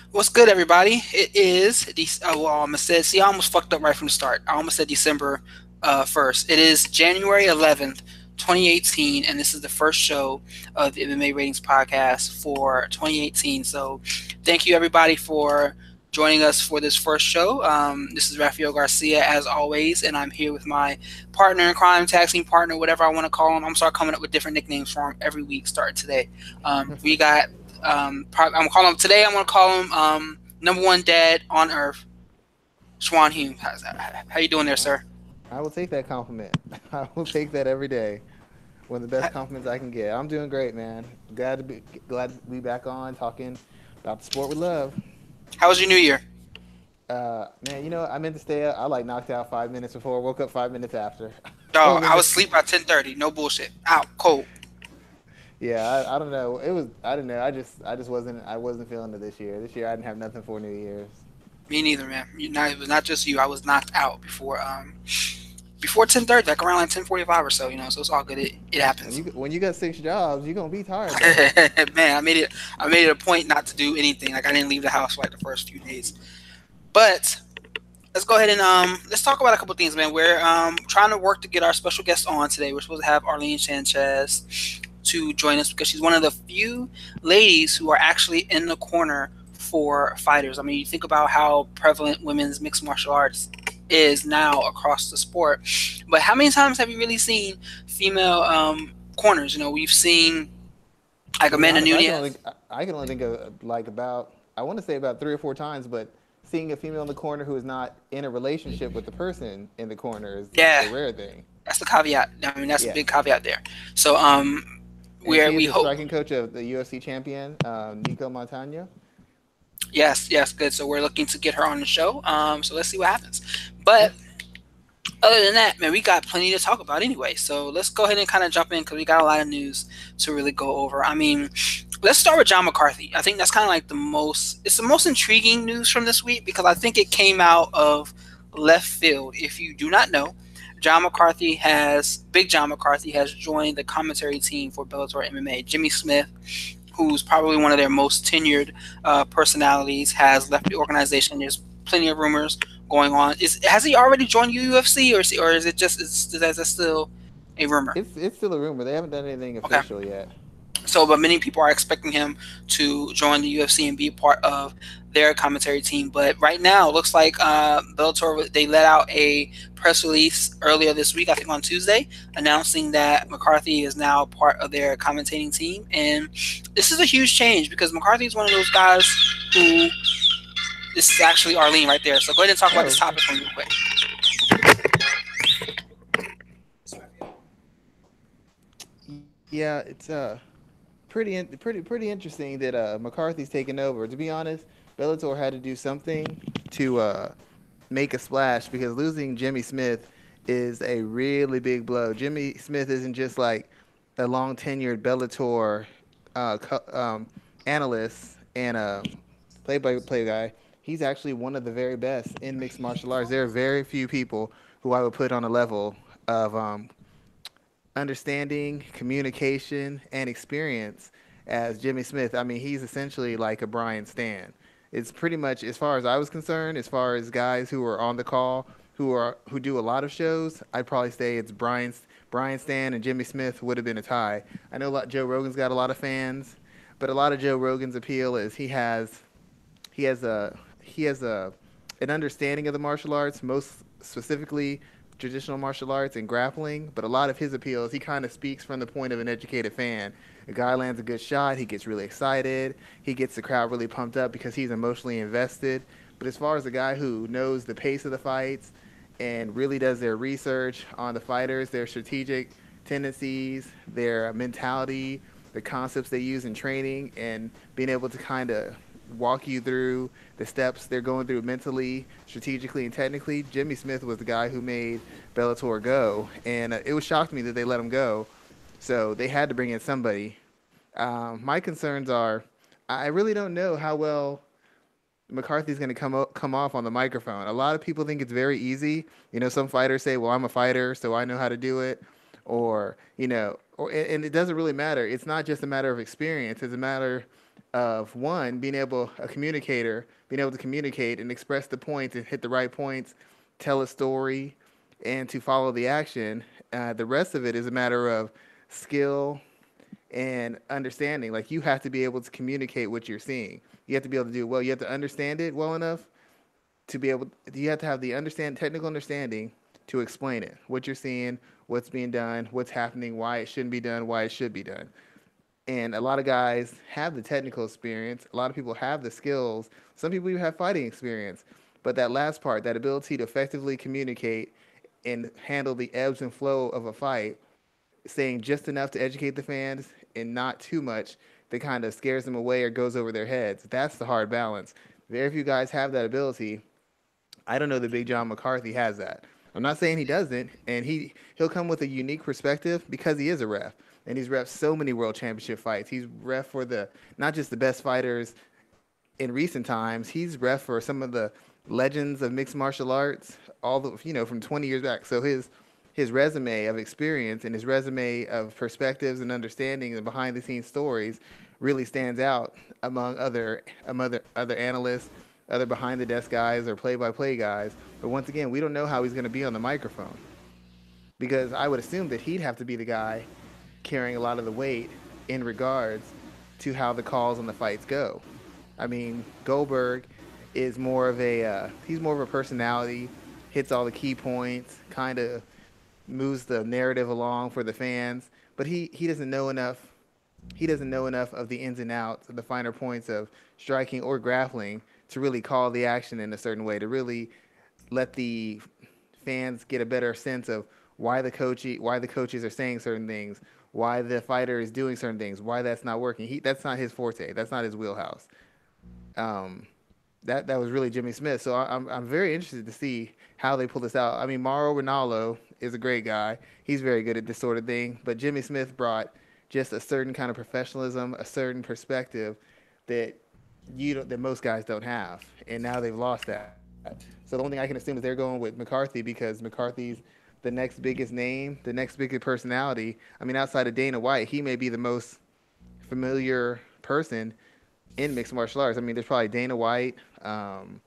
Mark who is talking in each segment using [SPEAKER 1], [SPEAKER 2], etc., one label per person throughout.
[SPEAKER 1] What's good, everybody? It is well, I almost said. See, I almost fucked up right from the start. I almost said December 1st. It is January 11th, 2018, and this is the first show of the MMA Ratings podcast for 2018. So, thank you everybody for joining us for this first show. This is Raphael Garcia, as always, and I'm here with my partner in crime, tag team partner, whatever I want to call him. I'm gonna start coming up with different nicknames for him every week, starting today. We got I'm calling him today. I'm gonna call him number one dad on earth, Schwan Hume. How you doing there, sir?
[SPEAKER 2] I will take that compliment. I will take that every day. One of the best compliments I can get. I'm doing great, man. Glad to be back on talking about the sport we love.
[SPEAKER 1] How was your New Year?
[SPEAKER 2] Man, I meant to stay up. I like knocked out 5 minutes before, woke up 5 minutes after.
[SPEAKER 1] Dog,
[SPEAKER 2] Totally
[SPEAKER 1] I was
[SPEAKER 2] missed.
[SPEAKER 1] asleep by 10:30. No bullshit. Out cold.
[SPEAKER 2] Yeah, I don't know. I don't know. I wasn't feeling it this year. This year I didn't have nothing for New Year's.
[SPEAKER 1] Me neither, man. It was not just you. I was knocked out before 10:30, like around like 10:45 or so. So it's all good. It
[SPEAKER 2] When
[SPEAKER 1] happens.
[SPEAKER 2] you when you got 6 jobs, you're gonna be tired though.
[SPEAKER 1] Man, I made it a point not to do anything. Like I didn't leave the house for like the first few days. But let's go ahead and let's talk about a couple things, man. We're trying to work to get our special guest on today. We're supposed to have Arlene Sanchez to join us because she's one of the few ladies who are actually in the corner for fighters. I mean, you think about how prevalent women's mixed martial arts is now across the sport, but how many times have you really seen female corners? We've seen like
[SPEAKER 2] To be
[SPEAKER 1] Amanda
[SPEAKER 2] honest,
[SPEAKER 1] Nunes.
[SPEAKER 2] I can only think of like about I want to say about 3 or 4 times, but seeing a female in the corner who is not in a relationship with the person in the corner is
[SPEAKER 1] Yeah,
[SPEAKER 2] a rare thing.
[SPEAKER 1] that's the caveat. I mean, that's a
[SPEAKER 2] Yeah,
[SPEAKER 1] big caveat there. So
[SPEAKER 2] and she
[SPEAKER 1] we
[SPEAKER 2] is the
[SPEAKER 1] hope.
[SPEAKER 2] striking coach of the UFC champion Nico Montano.
[SPEAKER 1] Yes, yes, good. So we're looking to get her on the show. So let's see what happens. But other than that, man, we got plenty to talk about anyway. So let's go ahead and kind of jump in because we got a lot of news to really go over. I mean, let's start with John McCarthy. I think that's kind of like it's the most intriguing news from this week because I think it came out of left field. If you do not know, Big John McCarthy has joined the commentary team for Bellator MMA. Jimmy Smith, who's probably one of their most tenured personalities, has left the organization. There's plenty of rumors going on. Has he already joined UFC, or is it just is that still a rumor?
[SPEAKER 2] It's still a rumor. They haven't done anything
[SPEAKER 1] Okay.
[SPEAKER 2] official yet.
[SPEAKER 1] So, but many people are expecting him to join the UFC and be a part of their commentary team. But right now, it looks like Bellator, they let out a press release earlier this week, I think on Tuesday, announcing that McCarthy is now part of their commentating team. And this is a huge change because McCarthy is one of those guys who. This is actually Arlene right there. So go ahead and talk about this
[SPEAKER 2] Oh,
[SPEAKER 1] topic for me real quick.
[SPEAKER 2] yeah, it's pretty interesting that McCarthy's taken over. To be honest, Bellator had to do something to make a splash because losing Jimmy Smith is a really big blow. Jimmy Smith isn't just like a long tenured Bellator analyst and play-by-play guy. He's actually one of the very best in mixed martial arts. There are very few people who I would put on a level of understanding, communication, and experience as Jimmy Smith. I mean, he's essentially like a Brian Stan. It's pretty much, as far as I was concerned, as far as guys who are on the call, who do a lot of shows, I'd probably say it's Brian Stan and Jimmy Smith would have been a tie. I know Joe Rogan's got a lot of fans, but a lot of Joe Rogan's appeal is he has a an understanding of the martial arts, most specifically traditional martial arts and grappling. But a lot of his appeal is he kind of speaks from the point of an educated fan. A guy lands a good shot, he gets really excited, he gets the crowd really pumped up because he's emotionally invested. But as far as a guy who knows the pace of the fights and really does their research on the fighters, their strategic tendencies, their mentality, the concepts they use in training, and being able to kind of walk you through the steps they're going through mentally, strategically, and technically. Jimmy Smith was the guy who made Bellator go, and it was shocked me that they let him go. So they had to bring in somebody. My concerns are, I really don't know how well McCarthy's going to come off on the microphone. A lot of people think it's very easy. Some fighters say, "Well, I'm a fighter, so I know how to do it," or and it doesn't really matter. It's not just a matter of experience. It's a matter of one being able a communicator being able to communicate and express the points and hit the right points, tell a story, and to follow the action. The rest of it is a matter of skill and understanding. Like you have to be able to communicate what you're seeing. You have to be able to do it well. You have to understand it well enough to be able. You have to have the technical understanding to explain it. What you're seeing, what's being done, what's happening, why it shouldn't be done, why it should be done. And a lot of guys have the technical experience. A lot of people have the skills. Some people even have fighting experience. But that last part, that ability to effectively communicate and handle the ebbs and flow of a fight, saying just enough to educate the fans and not too much that kind of scares them away or goes over their heads. That's the hard balance. Very few guys have that ability. I don't know that Big John McCarthy has that. I'm not saying he doesn't, and he'll come with a unique perspective because he is a ref, and he's ref so many world championship fights. He's ref for the not just the best fighters in recent times. He's ref for some of the legends of mixed martial arts, all the from 20 years back. So his resume of experience and his resume of perspectives and understanding and behind the scenes stories really stands out among other analysts, other behind the desk guys or play by play guys. But once again, we don't know how he's going to be on the microphone because I would assume that he'd have to be the guy carrying a lot of the weight in regards to how the calls on the fights go. I mean, Goldberg is more of a he's more of a personality, hits all the key points, kind of moves the narrative along for the fans, but he doesn't know enough. He doesn't know enough of the ins and outs, of the finer points of striking or grappling to really call the action in a certain way, to really let the fans get a better sense of why the coaches are saying certain things, why the fighter is doing certain things, why that's not working. That's not his forte. That's not his wheelhouse. Um, that was really Jimmy Smith. So I'm very interested to see how they pull this out. I mean, Mauro Ronaldo is a great guy. He's very good at this sort of thing. But Jimmy Smith brought just a certain kind of professionalism, a certain perspective that that most guys don't have, and now they've lost that. So the only thing I can assume is they're going with McCarthy because McCarthy's the next biggest name, the next biggest personality. I mean, outside of Dana White, he may be the most familiar person in mixed martial arts. I mean, there's probably Dana White, John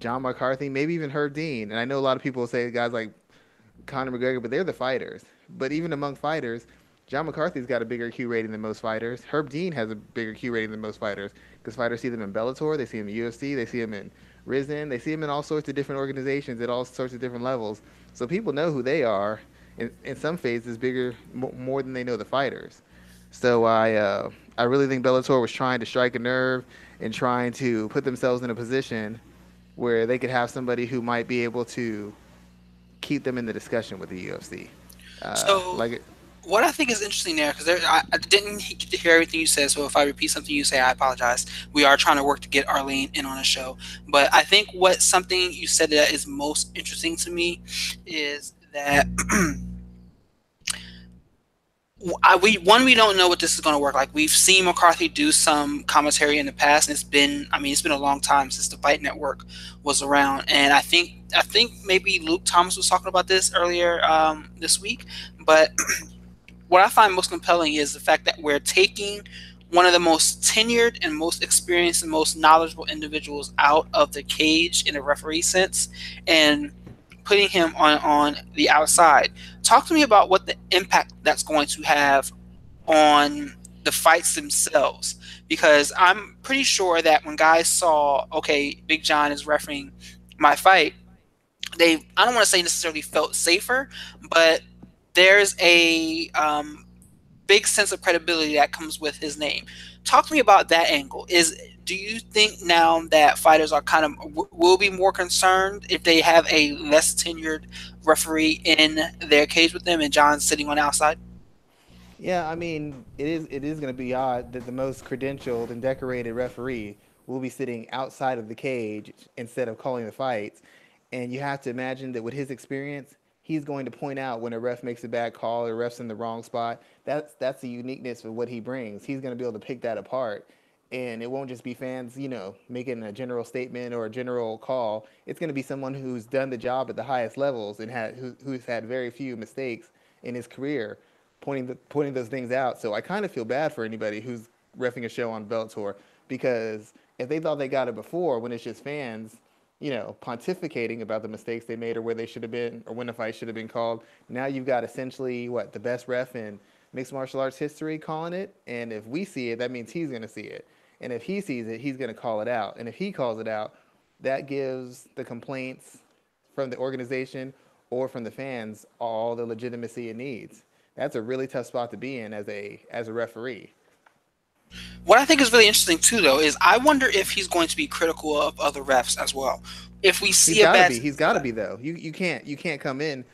[SPEAKER 2] McCarthy, maybe even Herb Dean. And I know a lot of people say guys like Conor McGregor, but they're the fighters. But even among fighters, John McCarthy's got a bigger Q rating than most fighters. Herb Dean has a bigger Q rating than most fighters because fighters see them in Bellator, they see him in UFC, they see him in Risen, they see him in all sorts of different organizations at all sorts of different levels. So people know who they are. In some phases, bigger more than they know the fighters. So I really think Bellator was trying to strike a nerve and trying to put themselves in a position where they could have somebody who might be able to keep them in the discussion with the UFC.
[SPEAKER 1] So
[SPEAKER 2] Like
[SPEAKER 1] what I think is interesting there, because I didn't get to hear everything you said, so if I repeat something you say, I apologize. We are trying to work to get Arlene in on the show. But I think what something you said that is most interesting to me is that we don't know what this is going to work like. We've seen McCarthy do some commentary in the past, and it's been a long time since the Fight Network was around. And I think maybe Luke Thomas was talking about this earlier this week, but what I find most compelling is the fact that we're taking one of the most tenured and most experienced and most knowledgeable individuals out of the cage in a referee sense and putting him on the outside. Talk to me about what the impact that's going to have on the fights themselves. Because I'm pretty sure that when guys saw, okay, Big John is refereeing my fight, I don't want to say necessarily felt safer, but there's a big sense of credibility that comes with his name. Talk to me about that angle. Do you think now that fighters are kind of will be more concerned if they have a less tenured referee in their cage with them and John's sitting on the outside?
[SPEAKER 2] Yeah, I mean, it is going to be odd that the most credentialed and decorated referee will be sitting outside of the cage instead of calling the fights. And you have to imagine that with his experience, he's going to point out when a ref makes a bad call or a ref's in the wrong spot. That's the uniqueness of what he brings. He's going to be able to pick that apart. And it won't just be fans, making a general statement or a general call. It's going to be someone who's done the job at the highest levels and who's had very few mistakes in his career, pointing those things out. So I kind of feel bad for anybody who's refing a show on Bellator, because if they thought they got it before, when it's just fans, pontificating about the mistakes they made or where they should have been or when the fight should have been called. Now you've got essentially what the best ref in mixed martial arts history calling it, and if we see it, that means he's going to see it, and if he sees it, he's going to call it out, and if he calls it out, that gives the complaints from the organization or from the fans all the legitimacy it needs. That's a really tough spot to be in as a referee.
[SPEAKER 1] What I think is really interesting too, though, is I wonder if he's going to be critical of other refs as well. If we
[SPEAKER 2] He's
[SPEAKER 1] see a
[SPEAKER 2] got to
[SPEAKER 1] bad,
[SPEAKER 2] be. He's got to be though. You can't come in,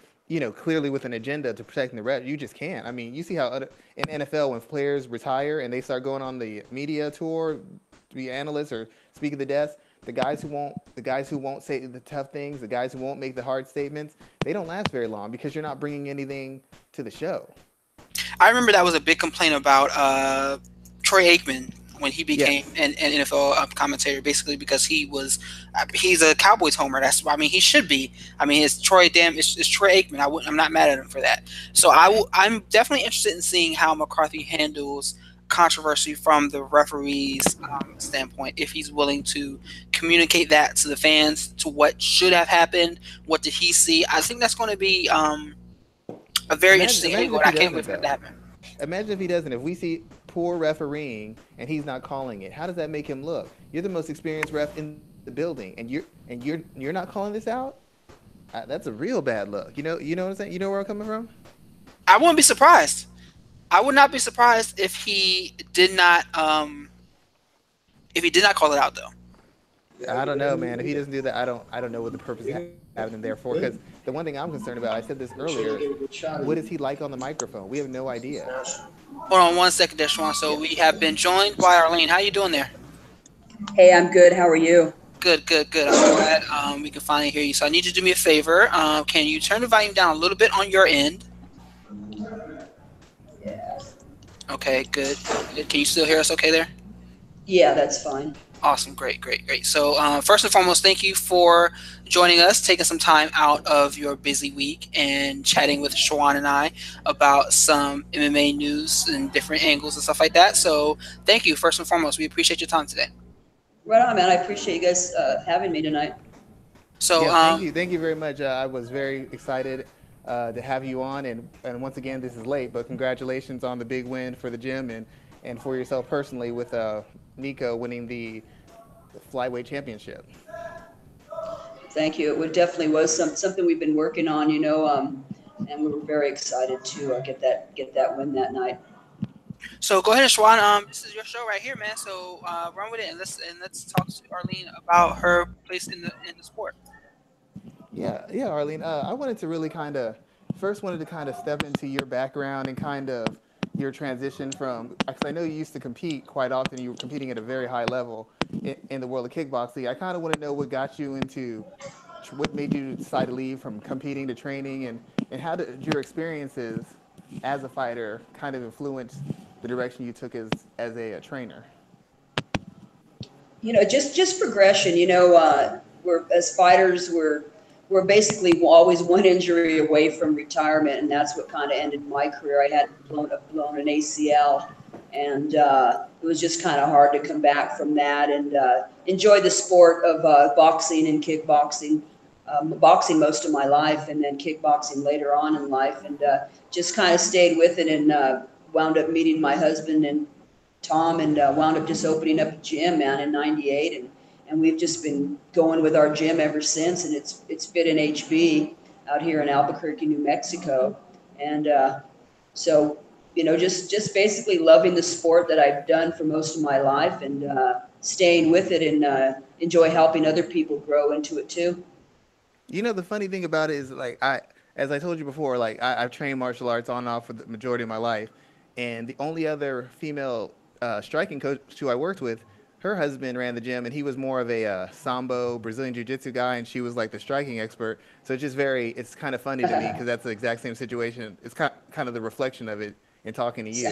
[SPEAKER 2] clearly with an agenda to protecting the ref. You just can't. I mean, you see how in NFL when players retire and they start going on the media tour to be analysts or speak at the desk, the guys who won't say the tough things, the guys who won't make the hard statements, they don't last very long because you're not bringing anything to the show.
[SPEAKER 1] I remember that was a big complaint about Troy Aikman when he became
[SPEAKER 2] Yes.
[SPEAKER 1] an NFL commentator, basically because he's a Cowboys homer. He should be. I mean, it's Troy Aikman. I'm not mad at him for that. So I'm definitely interested in seeing how McCarthy handles controversy from the referee's standpoint. If he's willing to communicate that to the fans, to what should have happened, what did he see? I think that's going to be a very interesting
[SPEAKER 2] Imagine
[SPEAKER 1] angle.
[SPEAKER 2] if
[SPEAKER 1] I
[SPEAKER 2] he
[SPEAKER 1] can't wait
[SPEAKER 2] doesn't
[SPEAKER 1] for it to
[SPEAKER 2] though.
[SPEAKER 1] happen.
[SPEAKER 2] Imagine if he doesn't. If we see poor refereeing and he's not calling it, how does that make him look? You're the most experienced ref in the building, and you're not calling this out. That's a real bad look. You know what I'm saying. You know where I'm coming from.
[SPEAKER 1] I wouldn't be surprised. I would not be surprised if he did not call it out though.
[SPEAKER 2] I don't know, man. If he doesn't do that, I don't know what the purpose of having him there for. Because the one thing I'm concerned about, I said this earlier, what is he like on the microphone? We have no idea.
[SPEAKER 1] Hold on one second there, Schwan. So we have been joined by Arlene. How you doing there?
[SPEAKER 3] Hey, I'm good. How are you?
[SPEAKER 1] Good, good, good. I'm glad we can finally hear you. So I need you to do me a favor. Can you turn the volume down a little bit on your end?
[SPEAKER 3] Yeah.
[SPEAKER 1] Okay, good. Good. Can you still hear us okay there?
[SPEAKER 3] Yeah, that's fine.
[SPEAKER 1] Awesome. Great, great, great. So first and foremost, thank you for joining us, taking some time out of your busy week and chatting with Schwan and I about some MMA news and different angles and stuff like that. So thank you. First and foremost, we appreciate your time today.
[SPEAKER 3] Right on, man. I appreciate you guys having me tonight.
[SPEAKER 1] So
[SPEAKER 2] Yes, thank you very much. I was very excited to have you on, and once again, this is late, but congratulations on the big win for the gym and for yourself personally with Nico winning the flyweight championship.
[SPEAKER 3] Thank you. It definitely was something we've been working on, and we were very excited to get that win that night.
[SPEAKER 1] So go ahead, Schwan. This is your show right here, man. So run with it, and let's talk to Arlene about her place in the sport.
[SPEAKER 2] Yeah, Arlene. I wanted to really wanted to kind of step into your background and kind of your transition from, because I know you used to compete quite often. You were competing at a very high level in the world of kickboxing. I kind of want to know what got you into, what made you decide to leave from competing to training, and how did your experiences as a fighter kind of influence the direction you took as a trainer?
[SPEAKER 3] Just progression. We're as fighters, we're basically always one injury away from retirement, and that's what kind of ended my career. I had blown an ACL, and it was just kind of hard to come back from that and enjoy the sport of boxing and kickboxing. Boxing most of my life, and then kickboxing later on in life, and just kind of stayed with it, and wound up meeting my husband and Tom, and wound up just opening up a gym, man, in '98, and we've just been going with our gym ever since, and it's Fit in HB out here in Albuquerque, New Mexico, and so just basically loving the sport that I've done for most of my life, and staying with it, and enjoy helping other people grow into it too.
[SPEAKER 2] The funny thing about it is, like, as I told you before, like I've trained martial arts on and off for the majority of my life, and the only other female striking coach who I worked with, her husband ran the gym, and he was more of a sambo Brazilian jiu-jitsu guy, and she was like the striking expert. So it's kind of funny to me because that's the exact same situation. It's kind of the reflection of it in talking to you.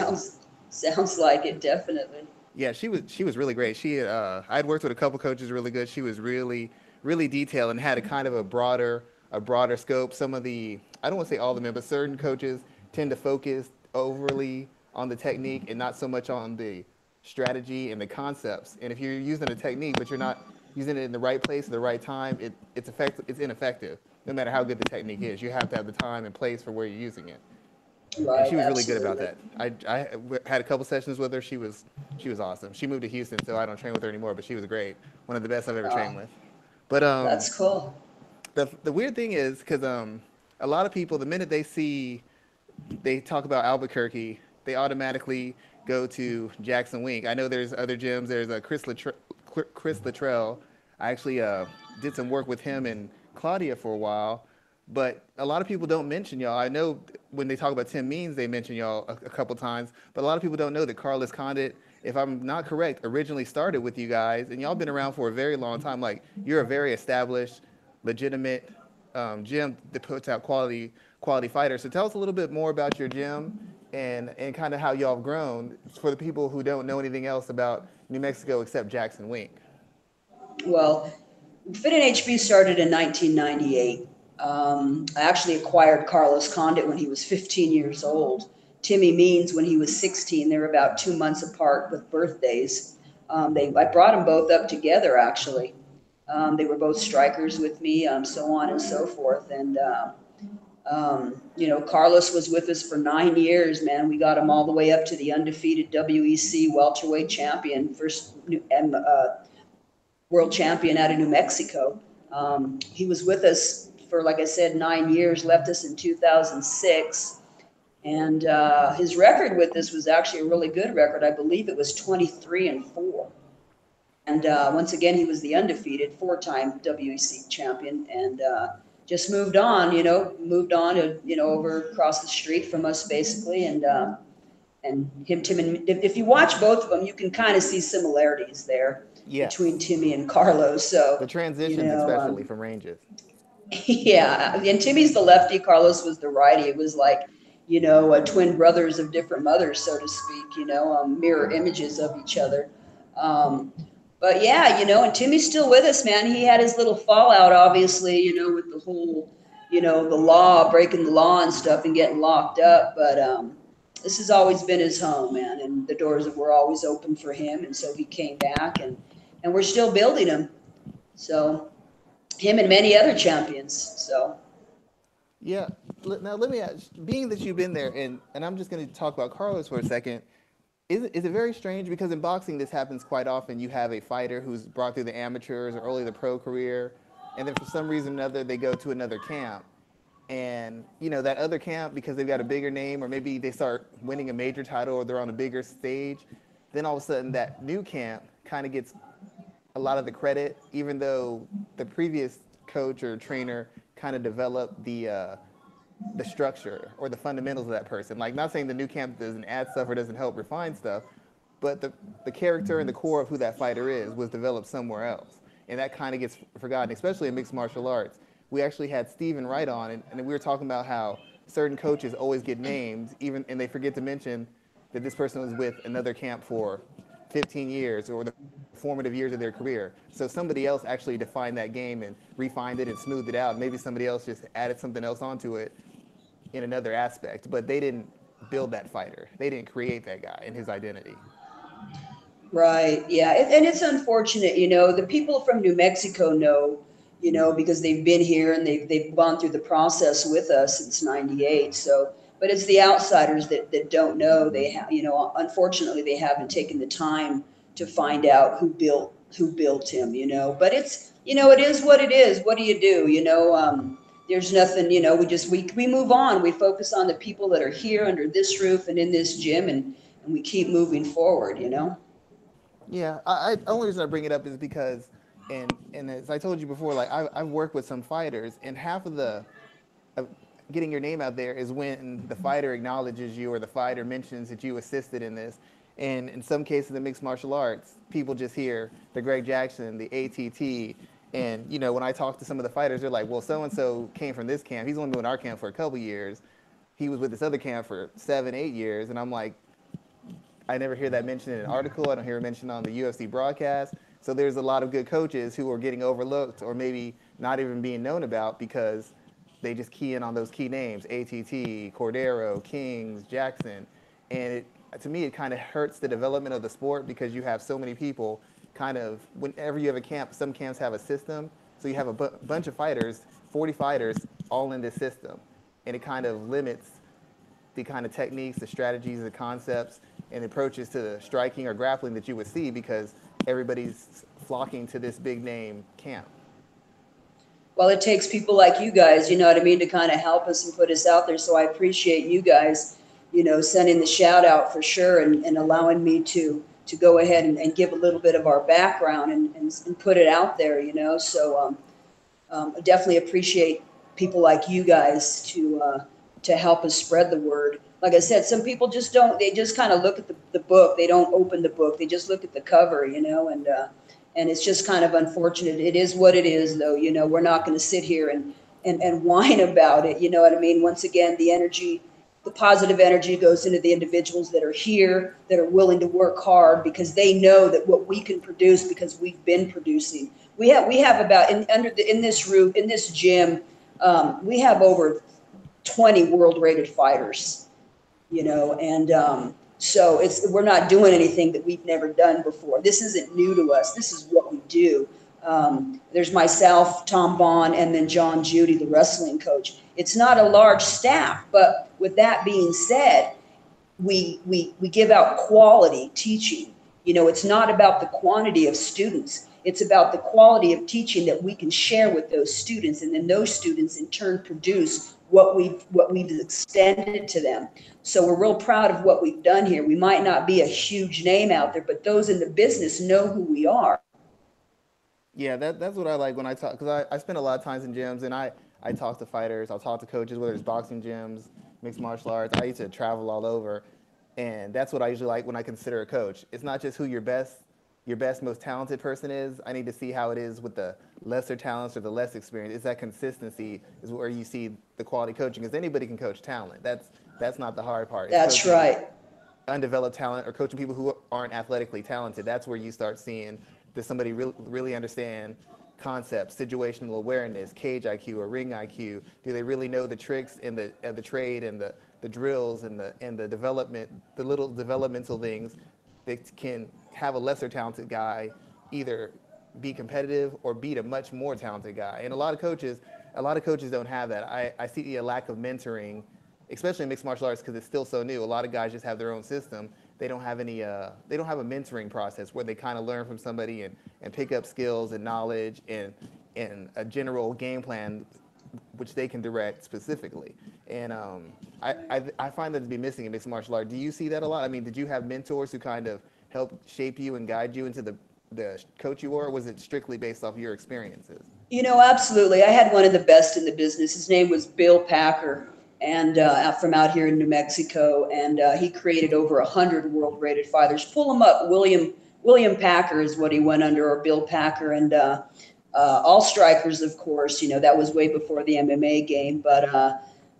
[SPEAKER 3] Sounds like it, definitely.
[SPEAKER 2] Yeah, she was really great. I'd worked with a couple coaches really good. She was really really detailed and had a kind of a broader scope. Some of I don't want to say all of them, but certain coaches tend to focus overly on the technique and not so much on the strategy and the concepts. And if you're using a technique but you're not using it in the right place at the right time, it's ineffective. No matter how good the technique is, you have to have the time and place for where you're using it. And
[SPEAKER 3] Right,
[SPEAKER 2] she was really good about
[SPEAKER 3] absolutely.
[SPEAKER 2] that. I had a couple sessions with her. She was awesome. She moved to Houston, so I don't train with her anymore. But she was great. One of the best I've ever
[SPEAKER 3] Uh,
[SPEAKER 2] trained with. But
[SPEAKER 3] that's cool.
[SPEAKER 2] the weird thing is because a lot of people, the minute they talk about Albuquerque, they automatically go to Jackson Wink. I know there's other gyms. There's a Chris Luttrell. I actually did some work with him and Claudia for a while, but a lot of people don't mention y'all. I know when they talk about Tim Means, they mention y'all a couple times, but a lot of people don't know that Carlos Condit, if I'm not correct, originally started with you guys, and y'all been around for a very long time. Like you're a very established, legitimate gym that puts out quality fighters. So tell us a little bit more about your gym and kind of how y'all have grown for the people who don't know anything else about New Mexico except Jackson Wink.
[SPEAKER 3] Well, Fit and HB started in 1998. I actually acquired Carlos Condit when he was 15 years old. Timmy Means when he was 16. They were about 2 months apart with birthdays. I brought them both up together actually. They were both strikers with me, so on and so forth. And Carlos was with us for 9 years, man. We got him all the way up to the undefeated WEC welterweight champion, first world champion out of New Mexico. He was with us for, like I said, 9 years, left us in 2006. And his record with us was actually a really good record. I believe it was 23-4. And once again, he was the undefeated four-time WEC champion, and just moved on to, over across the street from us basically. And Tim, and if you watch both of them, you can kind of see similarities there between
[SPEAKER 2] Yes.
[SPEAKER 3] Timmy and Carlos. So,
[SPEAKER 2] The
[SPEAKER 3] you
[SPEAKER 2] transitions,
[SPEAKER 3] know,
[SPEAKER 2] especially from ranges.
[SPEAKER 3] yeah, and Timmy's the lefty, Carlos was the righty. It was like, twin brothers of different mothers, so to speak, mirror images of each other. Um, but yeah, and Timmy's still with us, man. He had his little fallout, obviously, with the whole, the law, breaking the law and stuff and getting locked up. But this has always been his home, man, and the doors were always open for him. And so he came back, and we're still building him. So him and many other champions. So
[SPEAKER 2] Yeah. Now let me ask, being that you've been there, and I'm just going to talk about Carlos for a second. Is it very strange because in boxing this happens quite often? You have a fighter who's brought through the amateurs or early the pro career, and then for some reason or another they go to another camp, and that other camp because they've got a bigger name or maybe they start winning a major title or they're on a bigger stage, then all of a sudden that new camp kind of gets a lot of the credit, even though the previous coach or trainer kind of developed the structure or the fundamentals of that person. Like, not saying the new camp doesn't add stuff or doesn't help refine stuff, but the character and the core of who that fighter is was developed somewhere else. And that kind of gets forgotten, especially in mixed martial arts. We actually had Stephen Wright on, and we were talking about how certain coaches always get named, and they forget to mention that this person was with another camp for 15 years or the formative years of their career. So somebody else actually defined that game and refined it and smoothed it out. Maybe somebody else just added something else onto it in another aspect, but they didn't build that fighter. They didn't create that guy and his identity.
[SPEAKER 3] right, yeah, and it's unfortunate, the people from New Mexico know, because they've been here and they've gone through the process with us since '98. So, but it's the outsiders that don't know. They have, unfortunately, they haven't taken the time to find out who built him. But it's, it is what it is. What do you do? There's nothing. We move on. We focus on the people that are here under this roof and in this gym, and we keep moving forward.
[SPEAKER 2] Yeah, only reason I bring it up is because, and as I told you before, like I've worked with some fighters, and half of the of getting your name out there is when the fighter acknowledges you or the fighter mentions that you assisted in this. And in some cases in mixed martial arts, people just hear the Greg Jackson, the ATT, and when I talk to some of the fighters, they're like, "Well, so and so came from this camp. He's only been in our camp for a couple years. He was with this other camp for 7, 8 years," and I'm like, I never hear that mentioned in an article. I don't hear it mentioned on the UFC broadcast. So there's a lot of good coaches who are getting overlooked or maybe not even being known about because they just key in on those key names: ATT, Cordero, Kings, Jackson, and to me, it kind of hurts the development of the sport because you have so many people kind of, whenever you have a camp, some camps have a system. So you have a bunch of fighters, 40 fighters, all in this system. And it kind of limits the kind of techniques, the strategies, the concepts, and approaches to the striking or grappling that you would see because everybody's flocking to this big name camp.
[SPEAKER 3] Well, it takes people like you guys, you know what I mean, to kind of help us and put us out there. So I appreciate you guys, you know, sending the shout out for sure, and allowing me to go ahead and give a little bit of our background and put it out there, you know. So I definitely appreciate people like you guys to help us spread the word. Like I said, some people just don't. They just kind of look at the book. They don't open the book. They just look at the cover, you know, and it's just kind of unfortunate. It is what it is, though. You know, we're not going to sit here and whine about it. You know what I mean? Once again, the energy, the positive energy goes into the individuals that are here, that are willing to work hard because they know that what we can produce because we've been producing. We have about in this roof, in this gym, we have over 20 world rated fighters, you know, and so we're not doing anything that we've never done before. This isn't new to us. This is what we do. There's myself, Tom Bond, and then John Judy, the wrestling coach. It's not a large staff, but with that being said, we give out quality teaching. You know, it's not about the quantity of students. It's about the quality of teaching that we can share with those students, and then those students in turn produce what we've extended to them. So we're real proud of what we've done here. We might not be a huge name out there, but those in the business know who we are.
[SPEAKER 2] Yeah, that's what I like when I talk, because I spend a lot of times in gyms and I talk to fighters, I'll talk to coaches, whether it's boxing gyms, mixed martial arts. I used to travel all over, and that's what I usually like when I consider a coach. It's not just who your best, most talented person is. I need to see how it is with the lesser talents or the less experience. It's that consistency is where you see the quality coaching, because anybody can coach talent. That's not the hard part. It's
[SPEAKER 3] That's
[SPEAKER 2] coaching
[SPEAKER 3] right.
[SPEAKER 2] undeveloped talent or coaching people who aren't athletically talented. That's where you start seeing, does somebody really understand concepts, situational awareness, cage IQ or ring IQ? Do they really know the tricks and the trade and the drills and the development, the little developmental things that can have a lesser talented guy either be competitive or beat a much more talented guy? And a lot of coaches don't have that. I see a lack of mentoring, especially in mixed martial arts, because it's still so new. A lot of guys just have their own system. They don't have any. They don't have a mentoring process where they kind of learn from somebody and pick up skills and knowledge and a general game plan, which they can direct specifically. And I find that to be missing in mixed martial art. Do you see that a lot? I mean, did you have mentors who kind of helped shape you and guide you into the coach you were, or was it strictly based off your experiences?
[SPEAKER 3] You know, absolutely. I had one of the best in the business. His name was Bill Packer, and from out here in New Mexico, and he created over 100 world-rated fighters. Pull him up, William Packer is what he went under, or Bill Packer, and all strikers, of course. You know, that was way before the MMA game, but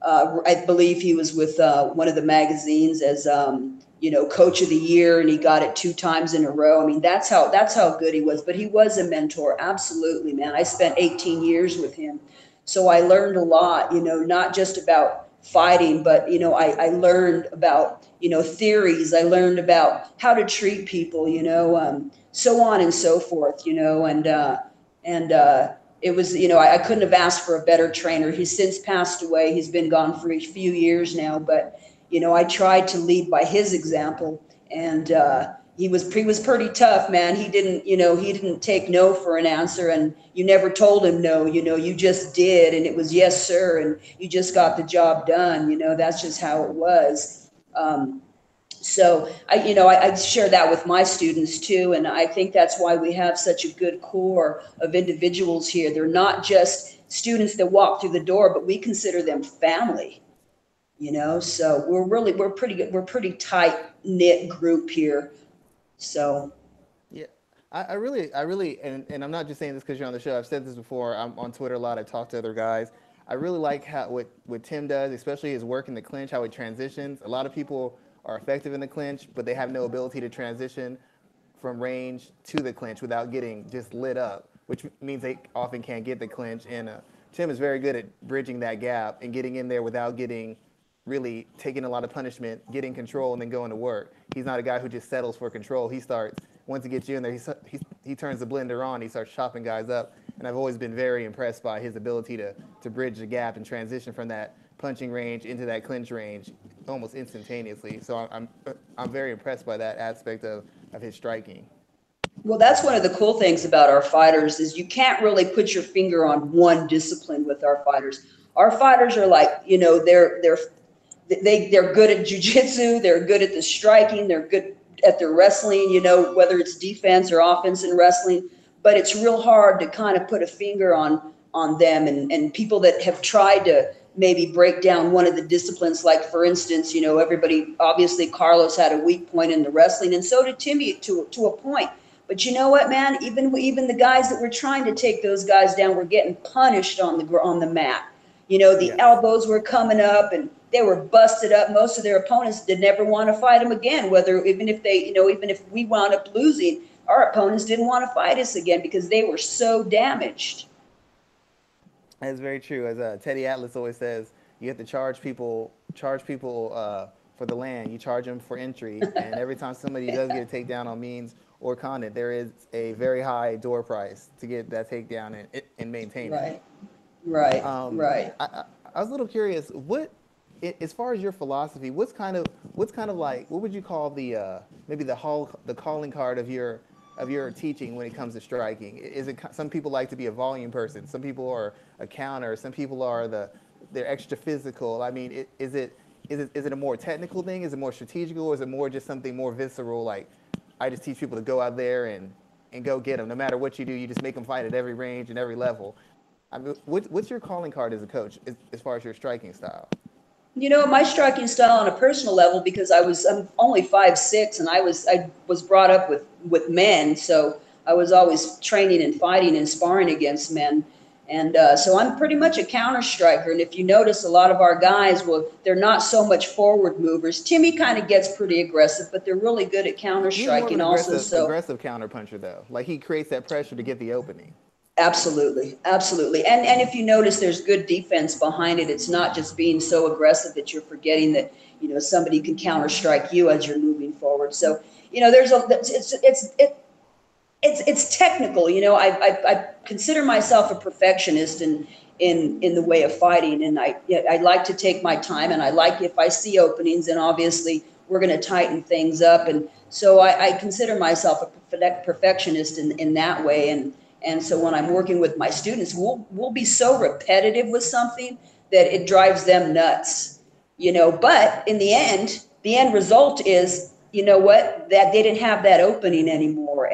[SPEAKER 3] I believe he was with one of the magazines as you know, coach of the year, and he got it 2 times in a row. I mean, that's how good he was. But he was a mentor, absolutely, man. I spent 18 years with him, so I learned a lot. You know, not just about fighting, but you know, I learned about, you know, theories. I learned about how to treat people. You know, so on and so forth. You know, and it was, you know, I couldn't have asked for a better trainer. He's since passed away. He's been gone for a few years now, but you know, I tried to lead by his example, and he was pretty tough, man. He didn't take no for an answer, and you never told him no. You know, you just did, and it was yes, sir, and you just got the job done. You know, that's just how it was. So I share that with my students too, and I think that's why we have such a good core of individuals here. They're not just students that walk through the door, but we consider them family. You know, so we're pretty good. We're pretty tight knit group here. So
[SPEAKER 2] Yeah, I really, and I'm not just saying this because you're on the show. I've said this before. I'm on Twitter a lot. I talk to other guys. I really like what Tim does, especially his work in the clinch, how he transitions. A lot of people are effective in the clinch, but they have no ability to transition from range to the clinch without getting just lit up, which means they often can't get the clinch. And Tim is very good at bridging that gap and getting in there without getting really taking a lot of punishment, getting control, and then going to work. he's not a guy who just settles for control. He starts, once he gets you in there, he turns the blender on. He starts chopping guys up. And I've always been very impressed by his ability to bridge the gap and transition from that punching range into that clinch range almost instantaneously. So I'm very impressed by that aspect of his striking.
[SPEAKER 3] Well, that's one of the cool things about our fighters is you can't really put your finger on one discipline with our fighters. Our fighters are like, they're good at jiu-jitsu, they're good at the striking, they're good at their wrestling, whether it's defense or offense in wrestling. But it's real hard to kind of put a finger on them, and people that have tried to maybe break down one of the disciplines, like for instance, everybody, obviously Carlos had a weak point in the wrestling, and so did Timmy to a point. But you know what, man? Even the guys that were trying to take those guys down were getting punished on the mat. The elbows were coming up and they were busted up. Most of their opponents did never want to fight them again. Even if we wound up losing, our opponents didn't want to fight us again because they were so damaged.
[SPEAKER 2] That's very true. As Teddy Atlas always says, you have to charge people for the land. You charge them for entry, and every time somebody does get a takedown on means or content, there is a very high door price to get that takedown and maintain it.
[SPEAKER 3] Right.
[SPEAKER 2] I was a little curious. What, as far as your philosophy, what would you call maybe the calling card of your teaching when it comes to striking? Is it, some people like to be a volume person, some people are a counter, some people are they're extra physical. I mean, is it a more technical thing? Is it more strategical, or is it more just something more visceral? Like, I just teach people to go out there and go get them. No matter what you do, you just make them fight at every range and every level. I mean, what's your calling card as a coach as far as your striking style?
[SPEAKER 3] My striking style on a personal level, because I'm only 5'6", and I was brought up with men, so I was always training and fighting and sparring against men, and so I'm pretty much a counter striker. And if you notice, a lot of our guys, they're not so much forward movers. Timmy kind of gets pretty aggressive, but they're really good at counter striking also. So
[SPEAKER 2] aggressive counter puncher though, like he creates that pressure to get the opening.
[SPEAKER 3] Absolutely. And if you notice, there's good defense behind it. It's not just being so aggressive that you're forgetting that, somebody can counter strike you as you're moving forward. So, it's technical. I consider myself a perfectionist in the way of fighting. And I like to take my time, and I like, if I see openings, and obviously we're going to tighten things up. And so I consider myself a perfectionist in that way. And so when I'm working with my students, we'll be so repetitive with something that it drives them nuts, but in the end result is, that they didn't have that opening anymore,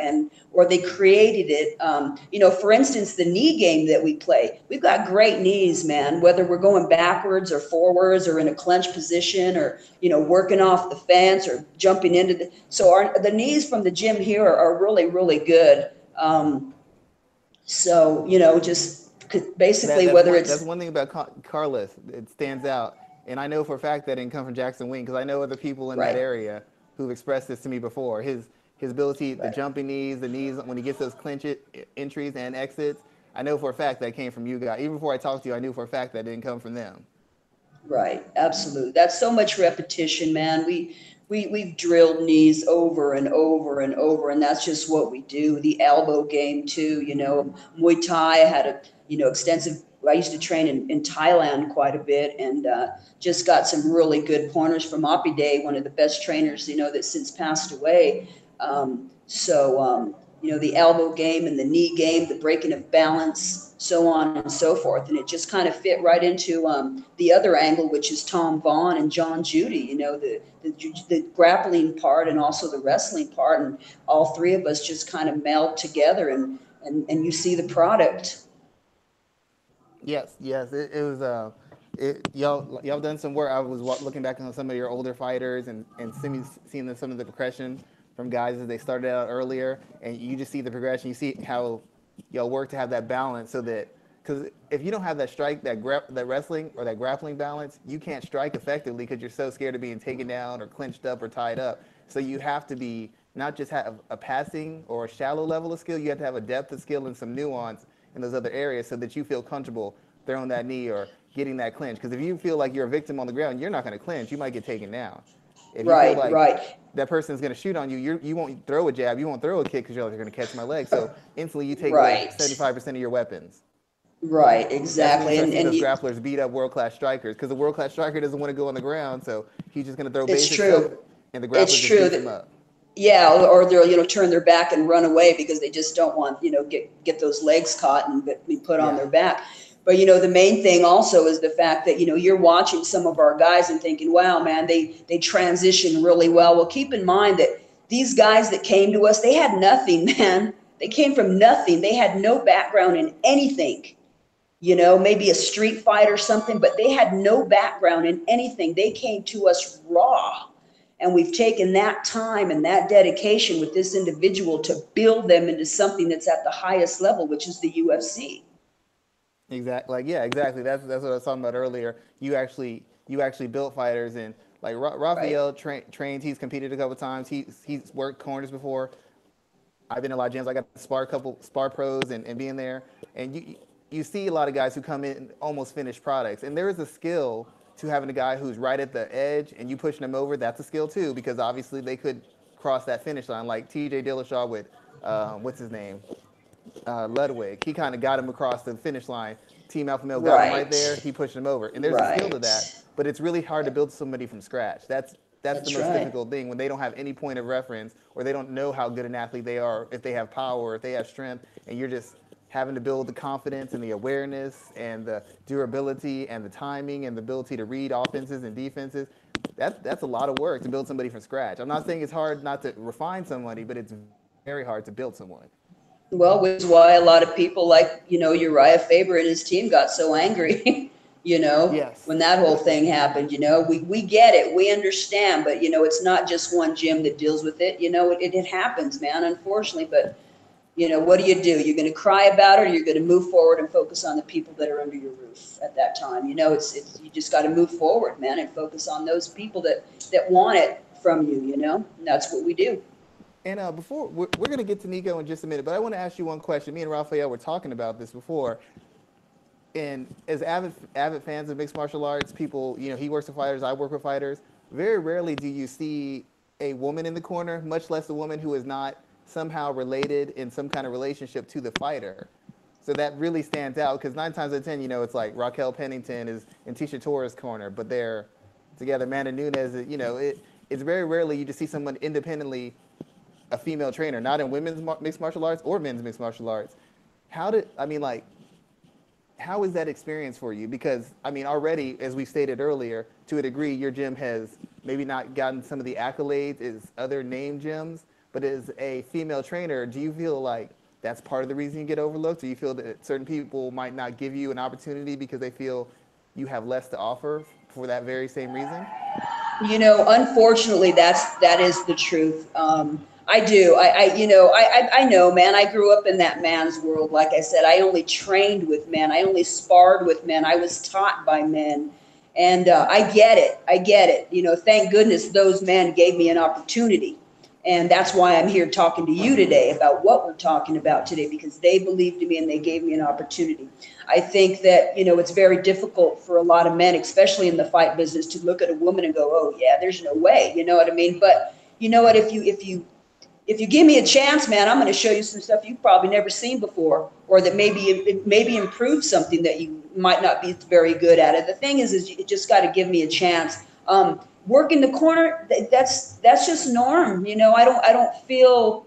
[SPEAKER 3] or they created it. For instance, the knee game that we play, we've got great knees, man, whether we're going backwards or forwards or in a clench position, or, working off the fence or jumping into the knees from the gym here are really, really good. So, just basically
[SPEAKER 2] that's one thing about Carlos. It stands out. And I know for a fact that didn't come from Jackson Wing, because I know other people in that area who've expressed this to me before. His ability, the jumping knees, the knees when he gets those clinch entries and exits. I know for a fact that came from you guys. Even before I talked to you, I knew for a fact that didn't come from them.
[SPEAKER 3] Right. Absolutely. That's so much repetition, man. We've drilled knees over and over and over, and that's just what we do. The elbow game too, Muay Thai. I had extensive. I used to train in Thailand quite a bit, and just got some really good pointers from Oppie Day, one of the best trainers, that's since passed away. The elbow game and the knee game, the breaking of balance, so on and so forth. And it just kind of fit right into the other angle, which is Tom Vaughn and John Judy, the grappling part and also the wrestling part. And all three of us just kind of meld together, and you see the product.
[SPEAKER 2] Yes. It was, y'all done some work. I was looking back on some of your older fighters and seeing some of the progression from guys as they started out earlier, and you just see the progression. You see how y'all work to have that balance, so that, because if you don't have that strike, that wrestling or that grappling balance, you can't strike effectively because you're so scared of being taken down or clinched up or tied up. So you have to be, not just have a passing or a shallow level of skill, you have to have a depth of skill and some nuance in those other areas so that you feel comfortable throwing that knee or getting that clinch. Because if you feel like you're a victim on the ground, you're not going to clinch. You might get taken down. If you feel
[SPEAKER 3] Right,
[SPEAKER 2] like
[SPEAKER 3] right.
[SPEAKER 2] that person is going to shoot on you, you won't throw a jab, you won't throw a kick because you're like, they're going to catch my leg. So instantly you take away
[SPEAKER 3] Right.
[SPEAKER 2] 75% of your weapons.
[SPEAKER 3] Right,
[SPEAKER 2] That's when you
[SPEAKER 3] exactly.
[SPEAKER 2] start seeing
[SPEAKER 3] And
[SPEAKER 2] those
[SPEAKER 3] you,
[SPEAKER 2] grapplers beat up world-class strikers because the world-class striker doesn't want to go on the ground, so he's just going to throw
[SPEAKER 3] it's
[SPEAKER 2] basic stuff,
[SPEAKER 3] true.
[SPEAKER 2] and the
[SPEAKER 3] It's
[SPEAKER 2] grappler just
[SPEAKER 3] true
[SPEAKER 2] beats him
[SPEAKER 3] that,
[SPEAKER 2] up.
[SPEAKER 3] yeah, or they'll, turn their back and run away because they just don't want, get those legs caught and be put on
[SPEAKER 2] Yeah.
[SPEAKER 3] their back. But, the main thing also is the fact that, you're watching some of our guys and thinking, wow, man, they transition really well. Well, keep in mind that these guys that came to us, they had nothing, man. They came from nothing. They had no background in anything, maybe a street fight or something, but they had no background in anything. They came to us raw. And we've taken that time and that dedication with this individual to build them into something that's at the highest level, which is the UFC.
[SPEAKER 2] Exactly. Like yeah, exactly. That's what I was talking about earlier. You actually built fighters, and like
[SPEAKER 3] Right.
[SPEAKER 2] Raphael trained. He's competed a couple times. He's worked corners before. I've been in a lot of gyms. I got to spar pros and being there, and you see a lot of guys who come in almost finished products, and there is a skill to having a guy who's right at the edge and you pushing them over. That's a skill too, because obviously they could cross that finish line, like T.J. Dillashaw with what's his name, Ludwig. He kind of got him across the finish line. Team Alpha Male got him right
[SPEAKER 3] Right.
[SPEAKER 2] there. He pushed him over, and there's a skill to that.
[SPEAKER 3] Right.
[SPEAKER 2] But it's really hard to build somebody from scratch. That's the
[SPEAKER 3] That's
[SPEAKER 2] most
[SPEAKER 3] right.
[SPEAKER 2] difficult thing when they don't have any point of reference or they don't know how good an athlete they are, if they have power, if they have strength, and you're just having to build the confidence and the awareness and the durability and the timing and the ability to read offenses and defenses. That's a lot of work to build somebody from scratch. I'm not saying it's hard not to refine somebody, but it's very hard to build someone.
[SPEAKER 3] Well, which is why a lot of people like, Uriah Faber and his team got so angry,
[SPEAKER 2] Yes.
[SPEAKER 3] when that whole thing happened. We get it. We understand. But, it's not just one gym that deals with it. It happens, man, unfortunately. But, what do? You're going to cry about it, or you're going to move forward and focus on the people that are under your roof at that time. It's you just got to move forward, man, and focus on those people that want it from you, and that's what we do.
[SPEAKER 2] And before we're going to get to Nico in just a minute, but I want to ask you one question. Me and Raphael were talking about this before. And as avid fans of mixed martial arts, people, he works with fighters, I work with fighters. Very rarely do you see a woman in the corner, much less a woman who is not somehow related in some kind of relationship to the fighter. So that really stands out because 9 times out of 10, it's like Raquel Pennington is in Tisha Torres' corner, but they're together. Amanda Nunes, it's very rarely you just see someone independently, a female trainer, not in women's mixed martial arts or men's mixed martial arts. How is that experience for you? Because, already, as we stated earlier, to a degree, your gym has maybe not gotten some of the accolades as other name gyms, but as a female trainer, do you feel like that's part of the reason you get overlooked? Do you feel that certain people might not give you an opportunity because they feel you have less to offer for that very same reason?
[SPEAKER 3] Unfortunately, that is the truth. I do. I know, man. I grew up in that man's world. Like I said, I only trained with men. I only sparred with men. I was taught by men, and I get it. I get it. Thank goodness those men gave me an opportunity, and that's why I'm here talking to you today about what we're talking about today, because they believed in me and they gave me an opportunity. I think that, it's very difficult for a lot of men, especially in the fight business, to look at a woman and go, oh yeah, there's no way, you know what I mean? But you know what, if you give me a chance, man, I'm going to show you some stuff you've probably never seen before, or that maybe improve something that you might not be very good at it. The thing is you just got to give me a chance. Work in the corner, that's just norm. I don't feel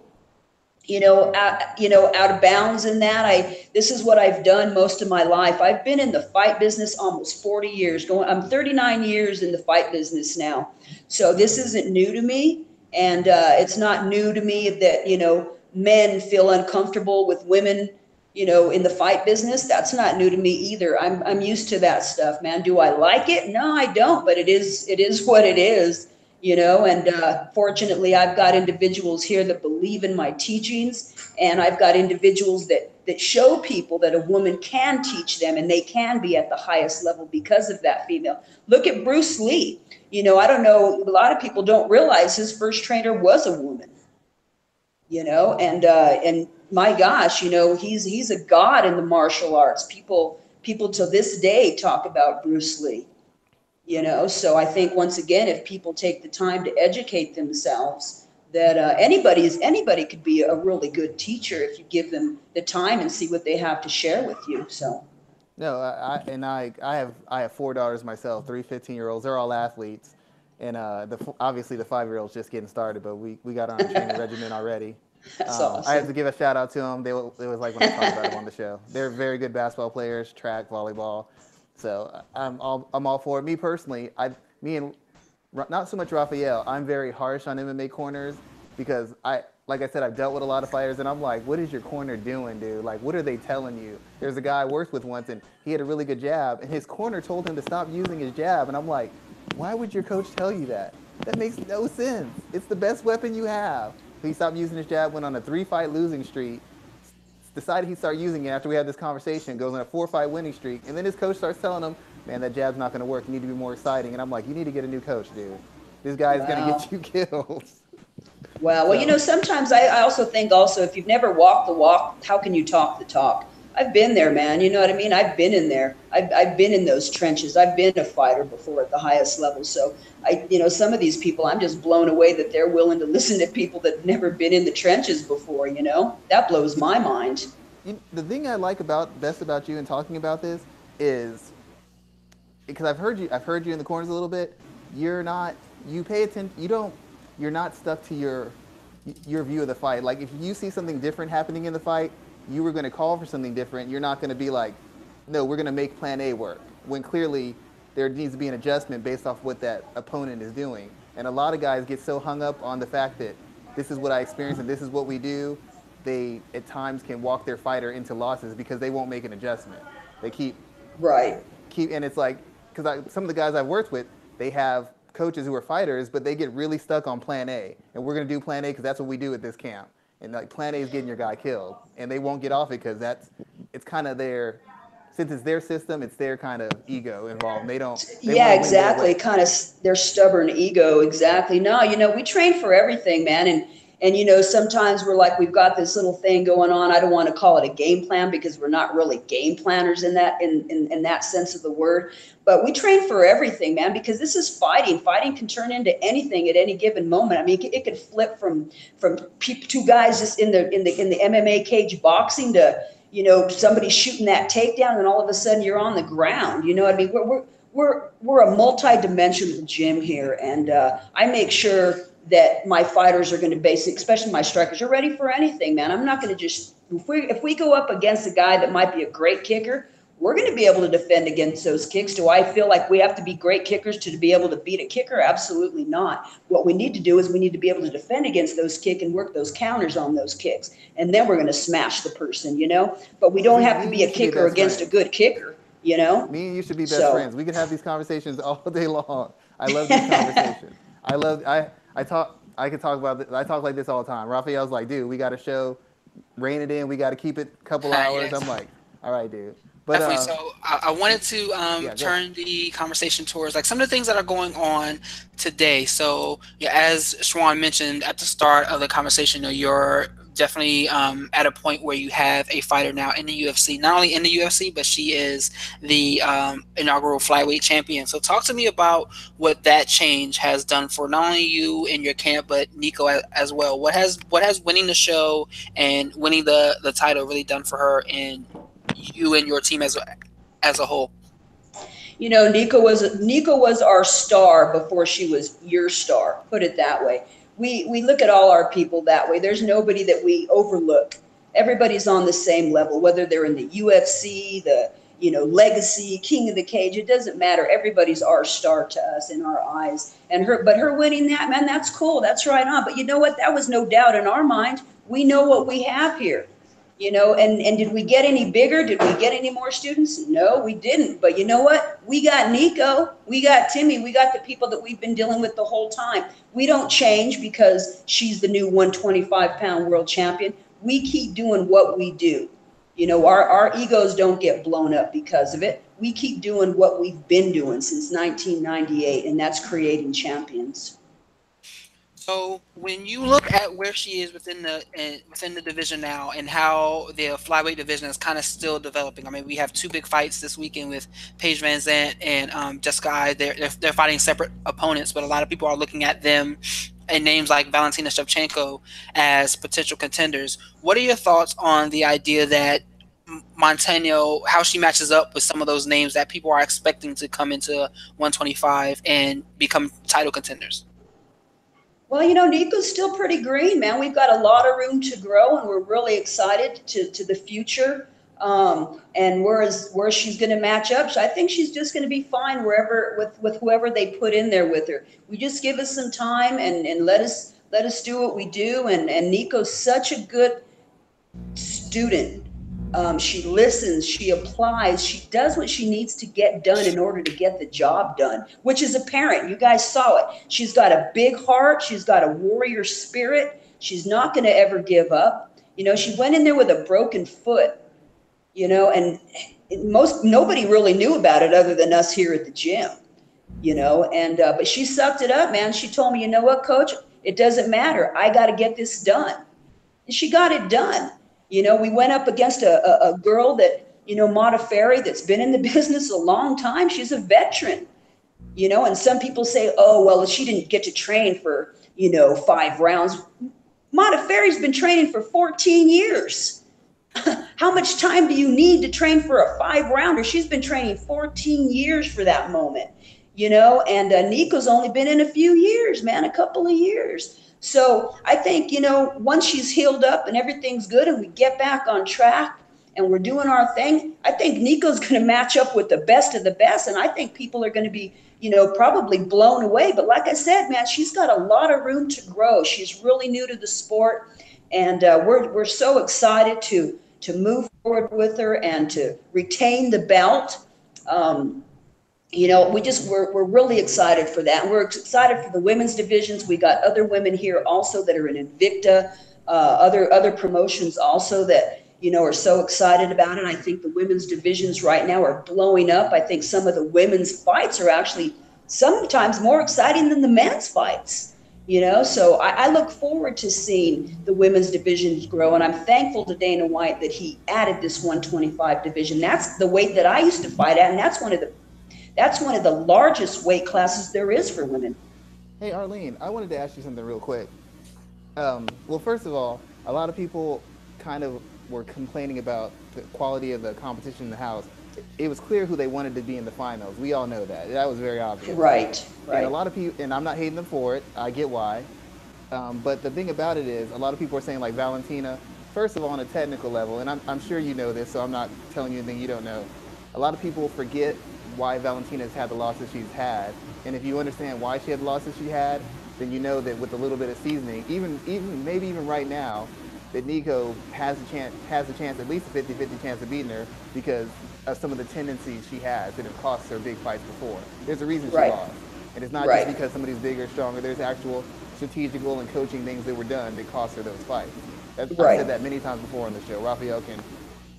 [SPEAKER 3] out of bounds in that. This is what I've done most of my life. I've been in the fight business almost 40 years. I'm 39 years in the fight business now. So this isn't new to me. And it's not new to me that, men feel uncomfortable with women, in the fight business. That's not new to me either. I'm used to that stuff, man. Do I like it? No, I don't, but it is what it is. And fortunately, I've got individuals here that believe in my teachings, and I've got individuals that show people that a woman can teach them and they can be at the highest level because of that female. Look at Bruce Lee. I don't know, a lot of people don't realize his first trainer was a woman, and my gosh, he's a god in the martial arts. People to this day talk about Bruce Lee. So I think, once again, if people take the time to educate themselves, that anybody could be a really good teacher if you give them the time and see what they have to share with you. So
[SPEAKER 2] No, I have four daughters myself, three 15-year-olds. They're all athletes, and obviously the 5-year-old's just getting started, but we got on a training regimen already.
[SPEAKER 3] that's
[SPEAKER 2] I have
[SPEAKER 3] awesome.
[SPEAKER 2] to give a shout out to them. It was like when I talked about them on the show. They're very good basketball players, track, volleyball. So I'm all for it. Me personally, me and not so much Raphael. I'm very harsh on MMA corners because like I said, I've dealt with a lot of fighters, and I'm like, what is your corner doing, dude? Like, what are they telling you? There's a guy I worked with once, and he had a really good jab, and his corner told him to stop using his jab, and I'm like, why would your coach tell you that? That makes no sense. It's the best weapon you have. He stopped using his jab, went on a 3-fight losing streak, decided he'd start using it after we had this conversation, goes on a 4-fight winning streak, and then his coach starts telling him, man, that jab's not going to work. You need to be more exciting. And I'm like, you need to get a new coach, dude. This guy's going to
[SPEAKER 3] Wow.
[SPEAKER 2] get you killed.
[SPEAKER 3] Wow. Well,
[SPEAKER 2] So,
[SPEAKER 3] sometimes I also think, also, if you've never walked the walk, how can you talk the talk? I've been there, man. You know what I mean? I've been in there. I've been in those trenches. I've been a fighter before at the highest level. So some of these people, I'm just blown away that they're willing to listen to people that've never been in the trenches before. That blows my mind.
[SPEAKER 2] the thing I like best about you and talking about this is because I've heard you in the corners a little bit. You pay attention. You're not stuck to your view of the fight. Like if you see something different happening in the fight, you were going to call for something different. You're not going to be like, no, we're going to make plan A work. When clearly there needs to be an adjustment based off what that opponent is doing. And a lot of guys get so hung up on the fact that this is what I experience and this is what we do. They at times can walk their fighter into losses because they won't make an adjustment. They
[SPEAKER 3] Right.
[SPEAKER 2] and it's like, because some of the guys I've worked with, they have coaches who are fighters, but they get really stuck on plan A. And we're going to do plan A because that's what we do at this camp. And like plan A is getting your guy killed. And they won't get off it because it's kind of since it's their system, it's their kind of ego involved. They
[SPEAKER 3] Yeah,
[SPEAKER 2] want to win their
[SPEAKER 3] exactly.
[SPEAKER 2] way.
[SPEAKER 3] Kind of their stubborn ego. Exactly. No, we train for everything, man. And sometimes we're like, we've got this little thing going on. I don't want to call it a game plan because we're not really game planners in that sense of the word. But we train for everything, man, because this is fighting. Fighting can turn into anything at any given moment. I mean, it could flip from two guys just in the MMA cage boxing to somebody shooting that takedown, and all of a sudden you're on the ground. You know what I mean? We're a multi-dimensional gym here, and I make sure that my fighters are going to especially my strikers, are ready for anything, man. I'm not going to just if we go up against a guy that might be a great kicker, we're going to be able to defend against those kicks. Do I feel like we have to be great kickers to be able to beat a kicker? Absolutely not. What we need to do is we need to be able to defend against those kicks and work those counters on those kicks. And then we're going to smash the person, But we don't
[SPEAKER 2] Me,
[SPEAKER 3] have
[SPEAKER 2] me
[SPEAKER 3] to
[SPEAKER 2] and
[SPEAKER 3] be
[SPEAKER 2] you
[SPEAKER 3] a
[SPEAKER 2] should be
[SPEAKER 3] kicker
[SPEAKER 2] best
[SPEAKER 3] against a
[SPEAKER 2] friends.
[SPEAKER 3] good kicker,
[SPEAKER 2] Me and you should be best
[SPEAKER 3] So,
[SPEAKER 2] friends. We can have these conversations all day long. I love these conversations. I could talk about this. I talk like this all the time. Raphael's like, dude, we got a show, rein it in. We got to keep it a couple hours. I'm
[SPEAKER 1] Yes.
[SPEAKER 2] like, all right, dude. But
[SPEAKER 1] Definitely. So I wanted to
[SPEAKER 2] yeah, go ahead.
[SPEAKER 1] turn the conversation towards like some of the things that are going on today. So yeah, as Schwan mentioned at the start of the conversation, you're definitely at a point where you have a fighter now in the UFC. Not only in the UFC, but she is the inaugural flyweight champion. So talk to me about what that change has done for not only you and your camp, but Nico as well. What has winning the show and winning the title really done for her and you and your team as a whole?
[SPEAKER 3] Nico was our star before she was your star. Put it that way. We look at all our people that way. There's nobody that we overlook. Everybody's on the same level, whether they're in the UFC, the legacy, king of the cage. It doesn't matter. Everybody's our star to us in our eyes. But her winning that, man, that's cool. That's right on. But you know what? That was no doubt in our mind. We know what we have here. And did we get any bigger? Did we get any more students? No, we didn't. But you know what? We got Nico, we got Timmy, we got the people that we've been dealing with the whole time. We don't change because she's the new 125-pound world champion. We keep doing what we do. Our egos don't get blown up because of it. We keep doing what we've been doing since 1998, and that's creating champions.
[SPEAKER 1] So when you look at where she is within the division now, and how the flyweight division is kind of still developing. I mean, we have two big fights this weekend with Paige Van Zandt and Jessica Eye. They're fighting separate opponents, but a lot of people are looking at them and names like Valentina Shevchenko as potential contenders. What are your thoughts on the idea that Montano, how she matches up with some of those names that people are expecting to come into 125 and become title contenders?
[SPEAKER 3] Well, you know, Nico's still pretty green, man. We've got a lot of room to grow, and we're really excited to the future. And where she's going to match up, so I think she's just going to be fine wherever with whoever they put in there with her. We just give us some time and let us do what we do. And Nico's such a good student. She listens, she applies, she does what she needs to get done in order to get the job done, which is apparent. You guys saw it. She's got a big heart. She's got a warrior spirit. She's not going to ever give up. You know, she went in there with a broken foot, you know, and nobody really knew about it other than us here at the gym, you know, and but she sucked it up, man. She told me, you know what, coach, it doesn't matter. I got to get this done. And she got it done. You know, we went up against a girl that, you know, Mata Ferry, that's been in the business a long time. She's a veteran, you know, and some people say, oh, well, she didn't get to train for, you know, 5 rounds. Mata Ferry's been training for 14 years. How much time do you need to train for a 5-rounder? She's been training 14 years for that moment, you know, and Nico's only been in a few years, man, a couple of years. So I think, you know, once she's healed up and everything's good and we get back on track and we're doing our thing, I think Nico's going to match up with the best of the best. And I think people are going to be, you know, probably blown away. But like I said, man, she's got a lot of room to grow. She's really new to the sport. And we're so excited to move forward with her and to retain the belt. You know, we're really excited for that. We're excited for the women's divisions. We got other women here also that are in Invicta, other promotions also that, you know, are so excited about it. I think the women's divisions right now are blowing up. I think some of the women's fights are actually sometimes more exciting than the men's fights. You know, so I look forward to seeing the women's divisions grow, and I'm thankful to Dana White that he added this 125 division. That's the weight that I used to fight at, and that's one of the largest weight classes there is for women.
[SPEAKER 2] Hey, Arlene, I wanted to ask you something real quick. Well, first of all, a lot of people kind of were complaining about the quality of the competition in the house. It was clear who they wanted to be in the finals. We all know that. That was very obvious.
[SPEAKER 3] Right.
[SPEAKER 2] And a lot of people, and I'm not hating them for it. I get why. But the thing about it is, a lot of people are saying, like Valentina, first of all, on a technical level, and I'm sure you know this, so I'm not telling you anything you don't know. A lot of people forget why Valentina's had the losses she's had. And if you understand why she had the losses she had, then you know that with a little bit of seasoning, maybe even right now, that Nico has a chance, at least a 50-50 chance of beating her because of some of the tendencies she has that have cost her big fights before. There's a reason she lost. And it's not just because somebody's bigger, stronger. There's actual strategical and coaching things that were done that cost her those fights. I've said that many times before on the show. Raphael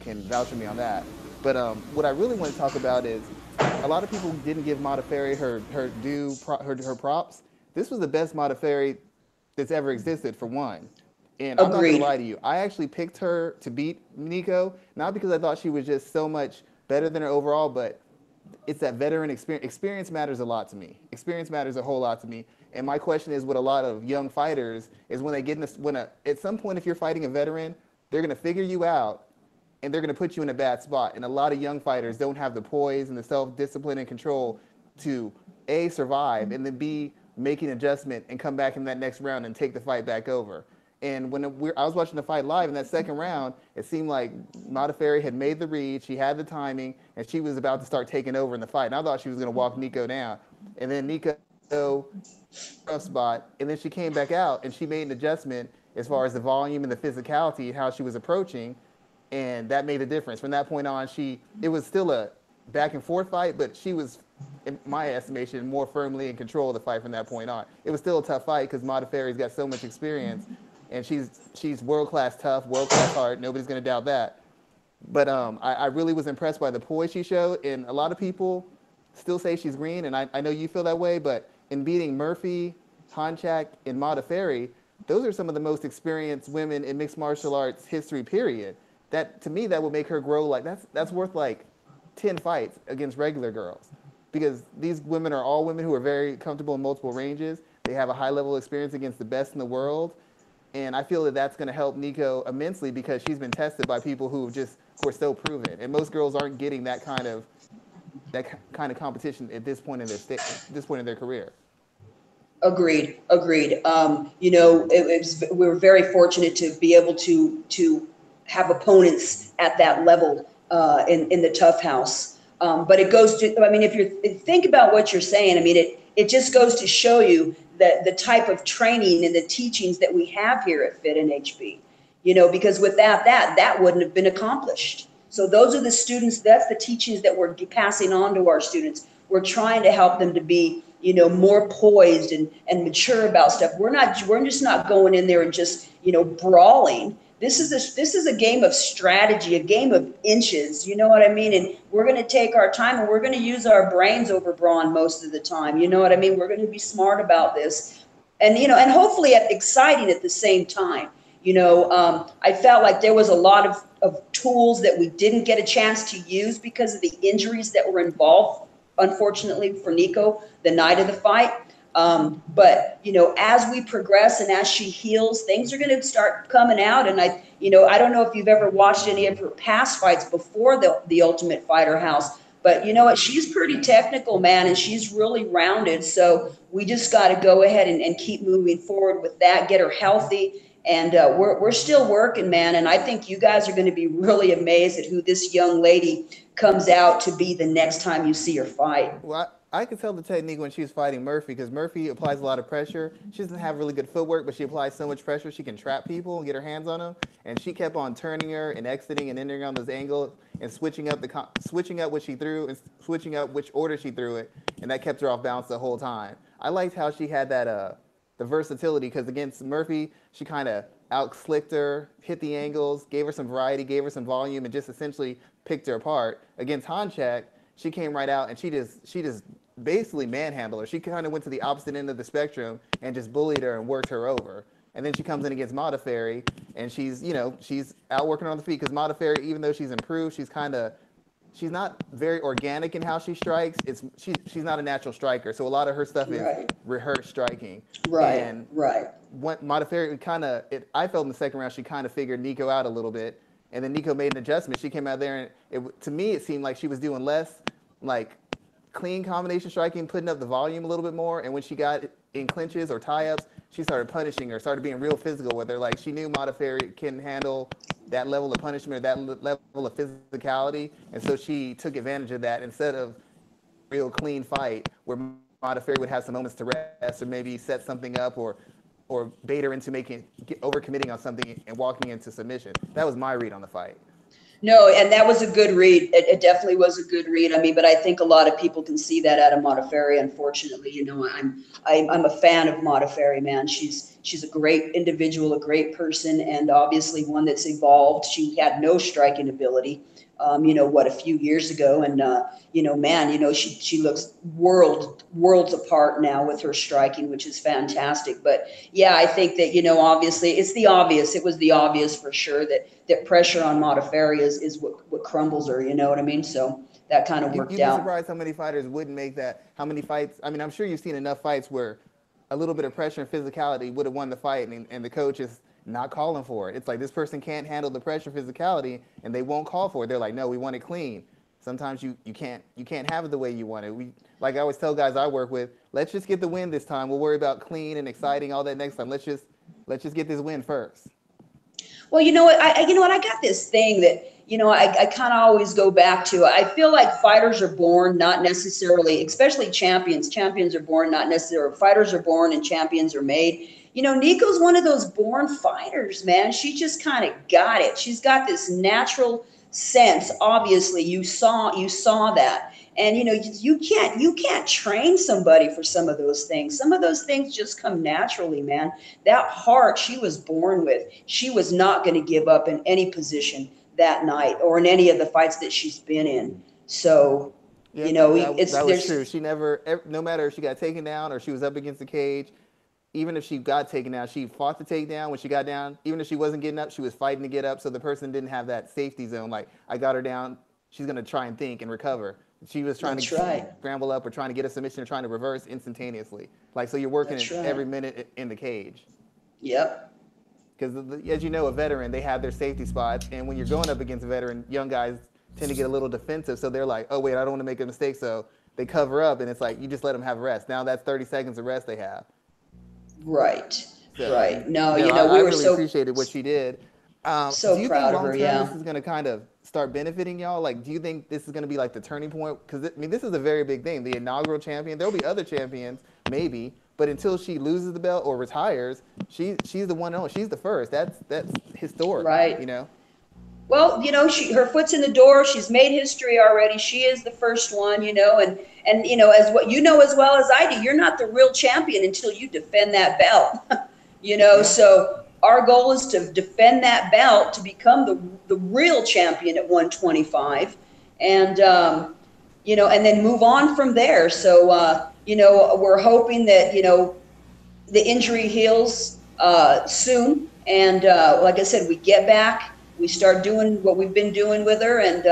[SPEAKER 2] can vouch for me on that. But what I really want to talk about is a lot of people didn't give Mata Ferry her props. This was the best Mata Ferry that's ever existed, for one. And I'm not going to lie to you. I actually picked her to beat Nico, not because I thought she was just so much better than her overall, but it's that veteran experience. Experience matters a lot to me. Experience matters a whole lot to me. And my question is, with a lot of young fighters, is when they get in this, at some point, if you're fighting a veteran, they're going to figure you out, and they're going to put you in a bad spot. And a lot of young fighters don't have the poise and the self-discipline and control to, A, survive, and then B, make an adjustment and come back in that next round and take the fight back over. And when I was watching the fight live in that second round, it seemed like Mata Ferry had made the read, she had the timing, and she was about to start taking over in the fight. And I thought she was going to walk Nico down. And then Nico, rough spot, and then she came back out, and she made an adjustment as far as the volume and the physicality and how she was approaching, and that made a difference. From that point on, it was still a back and forth fight, but she was, in my estimation, more firmly in control of the fight from that point on. It was still a tough fight because Mata Ferry's got so much experience. And she's world-class tough, world-class hard. Nobody's going to doubt that. But I really was impressed by the poise she showed. And a lot of people still say she's green, and I know you feel that way. But in beating Murphy Honchak and Modafferi, those are some of the most experienced women in mixed martial arts history, period. That, to me, that would make her grow like, that's worth like 10 fights against regular girls. Because these women are all women who are very comfortable in multiple ranges. They have a high level of experience against the best in the world. And I feel that that's going to help Nico immensely because she's been tested by people who are so proven. And most girls aren't getting that kind of competition at this point in this point in their career.
[SPEAKER 3] Agreed. Agreed. We were very fortunate to be able to have opponents at that level in the Tough House. But it goes to, I mean, if you think about what you're saying, I mean, it just goes to show you that the type of training and the teachings that we have here at Fit and HB, because without that wouldn't have been accomplished. So those are the students, that's the teachings that we're passing on to our students. We're trying to help them to be, more poised and mature about stuff. We're just not going in there and just, brawling. This is a game of strategy, a game of inches. You know what I mean? And we're going to take our time and we're going to use our brains over brawn most of the time. You know what I mean? We're going to be smart about this, and and hopefully exciting at the same time. I felt like there was a lot of tools that we didn't get a chance to use because of the injuries that were involved, unfortunately for Nico, the night of the fight. But as we progress and as she heals, things are going to start coming out. And I don't know if you've ever watched any of her past fights before the Ultimate Fighter House, but you know what? She's pretty technical, man, and she's really rounded. So we just got to go ahead and keep moving forward with that, get her healthy. And we're still working, man. And I think you guys are going to be really amazed at who this young lady comes out to be the next time you see her fight.
[SPEAKER 2] Well, I could tell the technique when she was fighting Murphy because Murphy applies a lot of pressure. She doesn't have really good footwork, but she applies so much pressure she can trap people and get her hands on them. And she kept on turning her and exiting and entering on those angles and switching up what she threw and switching up which order she threw it, and that kept her off balance the whole time. I liked how she had that the versatility because against Murphy, she kind of out-slicked her, hit the angles, gave her some variety, gave her some volume, and just essentially picked her apart. Against Honchak, she came right out and she just basically manhandled her. She kind of went to the opposite end of the spectrum and just bullied her and worked her over. And then she comes in against Modafferi and she's out working her on the feet because Modafferi, even though she's improved, she's not very organic in how she strikes. She's not a natural striker, so a lot of her stuff is rehearsed striking.
[SPEAKER 3] Right.
[SPEAKER 2] And
[SPEAKER 3] right.
[SPEAKER 2] Modafferi I felt in the second round she kind of figured Nico out a little bit, and then Nico made an adjustment. She came out there and to me it seemed like she was doing less like clean combination striking, putting up the volume a little bit more. And when she got in clinches or tie-ups, she started punishing her, started being real physical with her. Like she knew Modafferi can handle that level of punishment, that level of physicality, and so she took advantage of that instead of real clean fight where Modafferi would have some moments to rest or maybe set something up or bait her into overcommitting on something and walking into submission. That was my read on the fight.
[SPEAKER 3] No, and that was a good read. It definitely was a good read. I mean, but I think a lot of people can see that out of Modafferi. Unfortunately, I'm a fan of Modafferi, man. She's a great individual, a great person, and obviously one that's evolved. She had no striking ability, a few years ago, and she looks worlds apart now with her striking, which is fantastic. But yeah, I think that obviously it was the obvious for sure that pressure on Modafferi is what crumbles her. You know what I mean? So that kind of worked out.
[SPEAKER 2] You'd be surprised how many fighters wouldn't make that. How many fights? I mean, I'm sure you've seen enough fights where a little bit of pressure and physicality would have won the fight, and the coach is not calling for it. It's like this person can't handle the pressure, physicality, and they won't call for it. They're like, no, we want it clean. Sometimes you can't have it the way you want it. Like I always tell guys I work with, let's just get the win this time. We'll worry about clean and exciting all that next time. Let's just get this win first.
[SPEAKER 3] Well, you know what? I got this thing that I kind of always go back to. I feel like fighters are born, not necessarily, especially champions. Champions are born, not necessarily. Fighters are born and champions are made. Nico's one of those born fighters, man. She just kind of got it. She's got this natural sense. Obviously, you saw that. And you can't train somebody for some of those things. Some of those things just come naturally, man. That heart she was born with, she was not going to give up in any position that night or in any of the fights that she's been in. So,
[SPEAKER 2] that was true. She never, no matter if she got taken down or she was up against the cage, even if she got taken down, she fought the takedown when she got down. Even if she wasn't getting up, she was fighting to get up. So the person didn't have that safety zone. Like, I got her down. She's going to try and think and recover. She was trying
[SPEAKER 3] That's
[SPEAKER 2] to
[SPEAKER 3] right.
[SPEAKER 2] scramble up or trying to get a submission or trying to reverse instantaneously. Like, so you're working
[SPEAKER 3] That's
[SPEAKER 2] it
[SPEAKER 3] right.
[SPEAKER 2] every minute in the cage.
[SPEAKER 3] Yep.
[SPEAKER 2] Because, as you know, a veteran, they have their safety spots. And when you're going up against a veteran, young guys tend to get a little defensive. So they're like, oh, wait, I don't want to make a mistake. So they cover up, and it's like you just let them have rest. Now that's 30 seconds of rest they have.
[SPEAKER 3] Right.
[SPEAKER 2] So,
[SPEAKER 3] Right. No,
[SPEAKER 2] you know,
[SPEAKER 3] we
[SPEAKER 2] I
[SPEAKER 3] were
[SPEAKER 2] really appreciated what she did.
[SPEAKER 3] so
[SPEAKER 2] Do you
[SPEAKER 3] proud
[SPEAKER 2] think
[SPEAKER 3] of
[SPEAKER 2] long
[SPEAKER 3] her.
[SPEAKER 2] term
[SPEAKER 3] Yeah.
[SPEAKER 2] this is going to kind of start benefiting y'all? Like, do you think this is going to be like the turning point? Because I mean, this is a very big thing. The inaugural champion. There'll be other champions, maybe, but until she loses the belt or retires, she's the one and only. She's the first. That's historic.
[SPEAKER 3] Right.
[SPEAKER 2] You know.
[SPEAKER 3] Well, her foot's in the door. She's made history already. She is the first one, and as what you know as well as I do, you're not the real champion until you defend that belt.
[SPEAKER 2] Yeah.
[SPEAKER 3] So our goal is to defend that belt to become the real champion at 125, and and then move on from there. So we're hoping that the injury heals soon, and like I said, we get back. We start doing what we've been doing with her, and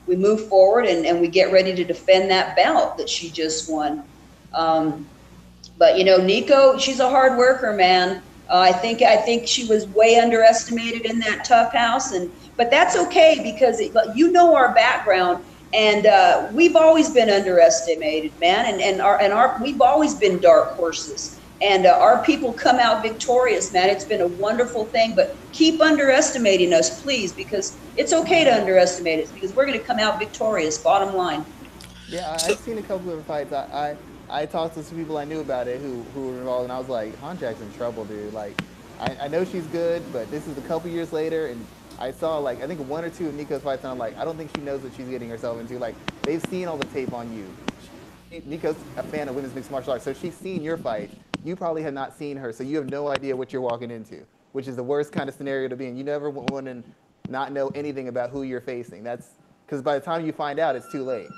[SPEAKER 3] we move forward, and we get ready to defend that belt that she just won. But Nico, she's a hard worker, man. I think she was way underestimated in that tough house, but that's okay because our background, and we've always been underestimated, man, and we've always been dark horses. And our people come out victorious, man. It's been a wonderful thing, but keep underestimating us, please, because it's okay to underestimate us because we're going to come out victorious, bottom line.
[SPEAKER 2] Yeah, I've seen a couple of fights. I talked to some people I knew about it who were involved, and I was like, Honjak's in trouble, dude. Like, I know she's good, but this is a couple years later, and I saw, like, I think one or two of Nico's fights, and I'm like, I don't think she knows what she's getting herself into. Like, they've seen all the tape on you. Nico's a fan of women's mixed martial arts, so she's seen your fight. You probably have not seen her, so you have no idea what you're walking into, which is the worst kind of scenario to be in. You never want to not know anything about who you're facing. That's because by the time you find out, it's too late.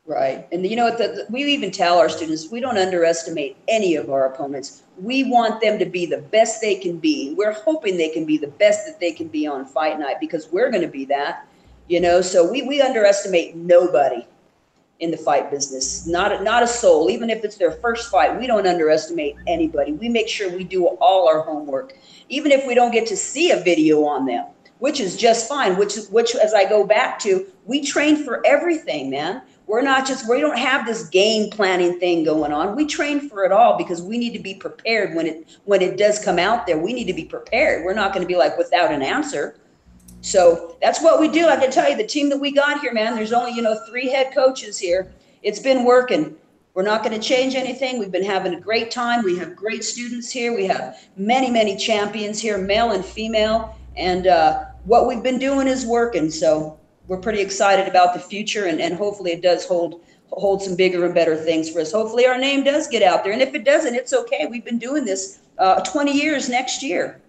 [SPEAKER 3] Right. And we even tell our students, we don't underestimate any of our opponents. We want them to be the best they can be. We're hoping they can be the best that they can be on fight night because we're going to be that, so we underestimate nobody in the fight business, not a soul. Even if it's their first fight, we don't underestimate anybody. We make sure we do all our homework, even if we don't get to see a video on them, which is just fine. Which as I go back to, we train for everything, man. We don't have this game planning thing going on. We train for it all because we need to be prepared when it does come out there. We need to be prepared. We're not going to be like without an answer. So that's what we do. I can tell you, the team that we got here, man, there's only, 3 head coaches here. It's been working. We're not going to change anything. We've been having a great time. We have great students here. We have many, many champions here, male and female. And what we've been doing is working. So we're pretty excited about the future. And hopefully it does hold some bigger and better things for us. Hopefully our name does get out there. And if it doesn't, it's okay. We've been doing this 20 years next year.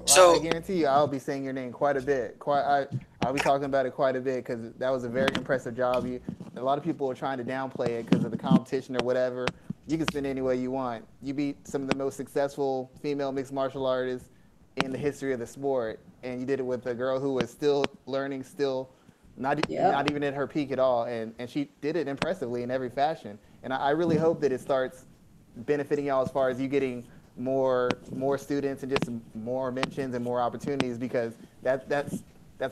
[SPEAKER 2] So I guarantee you, I'll be saying your name quite a bit. I'll be talking about it quite a bit because that was a very impressive job. A lot of people are trying to downplay it because of the competition or whatever. You can spin any way you want. You beat some of the most successful female mixed martial artists in the history of the sport, and you did it with a girl who was still learning, still not even at her peak at all, and she did it impressively in every fashion. And I really hope that it starts benefiting y'all as far as you getting more students and just more mentions and more opportunities, because that's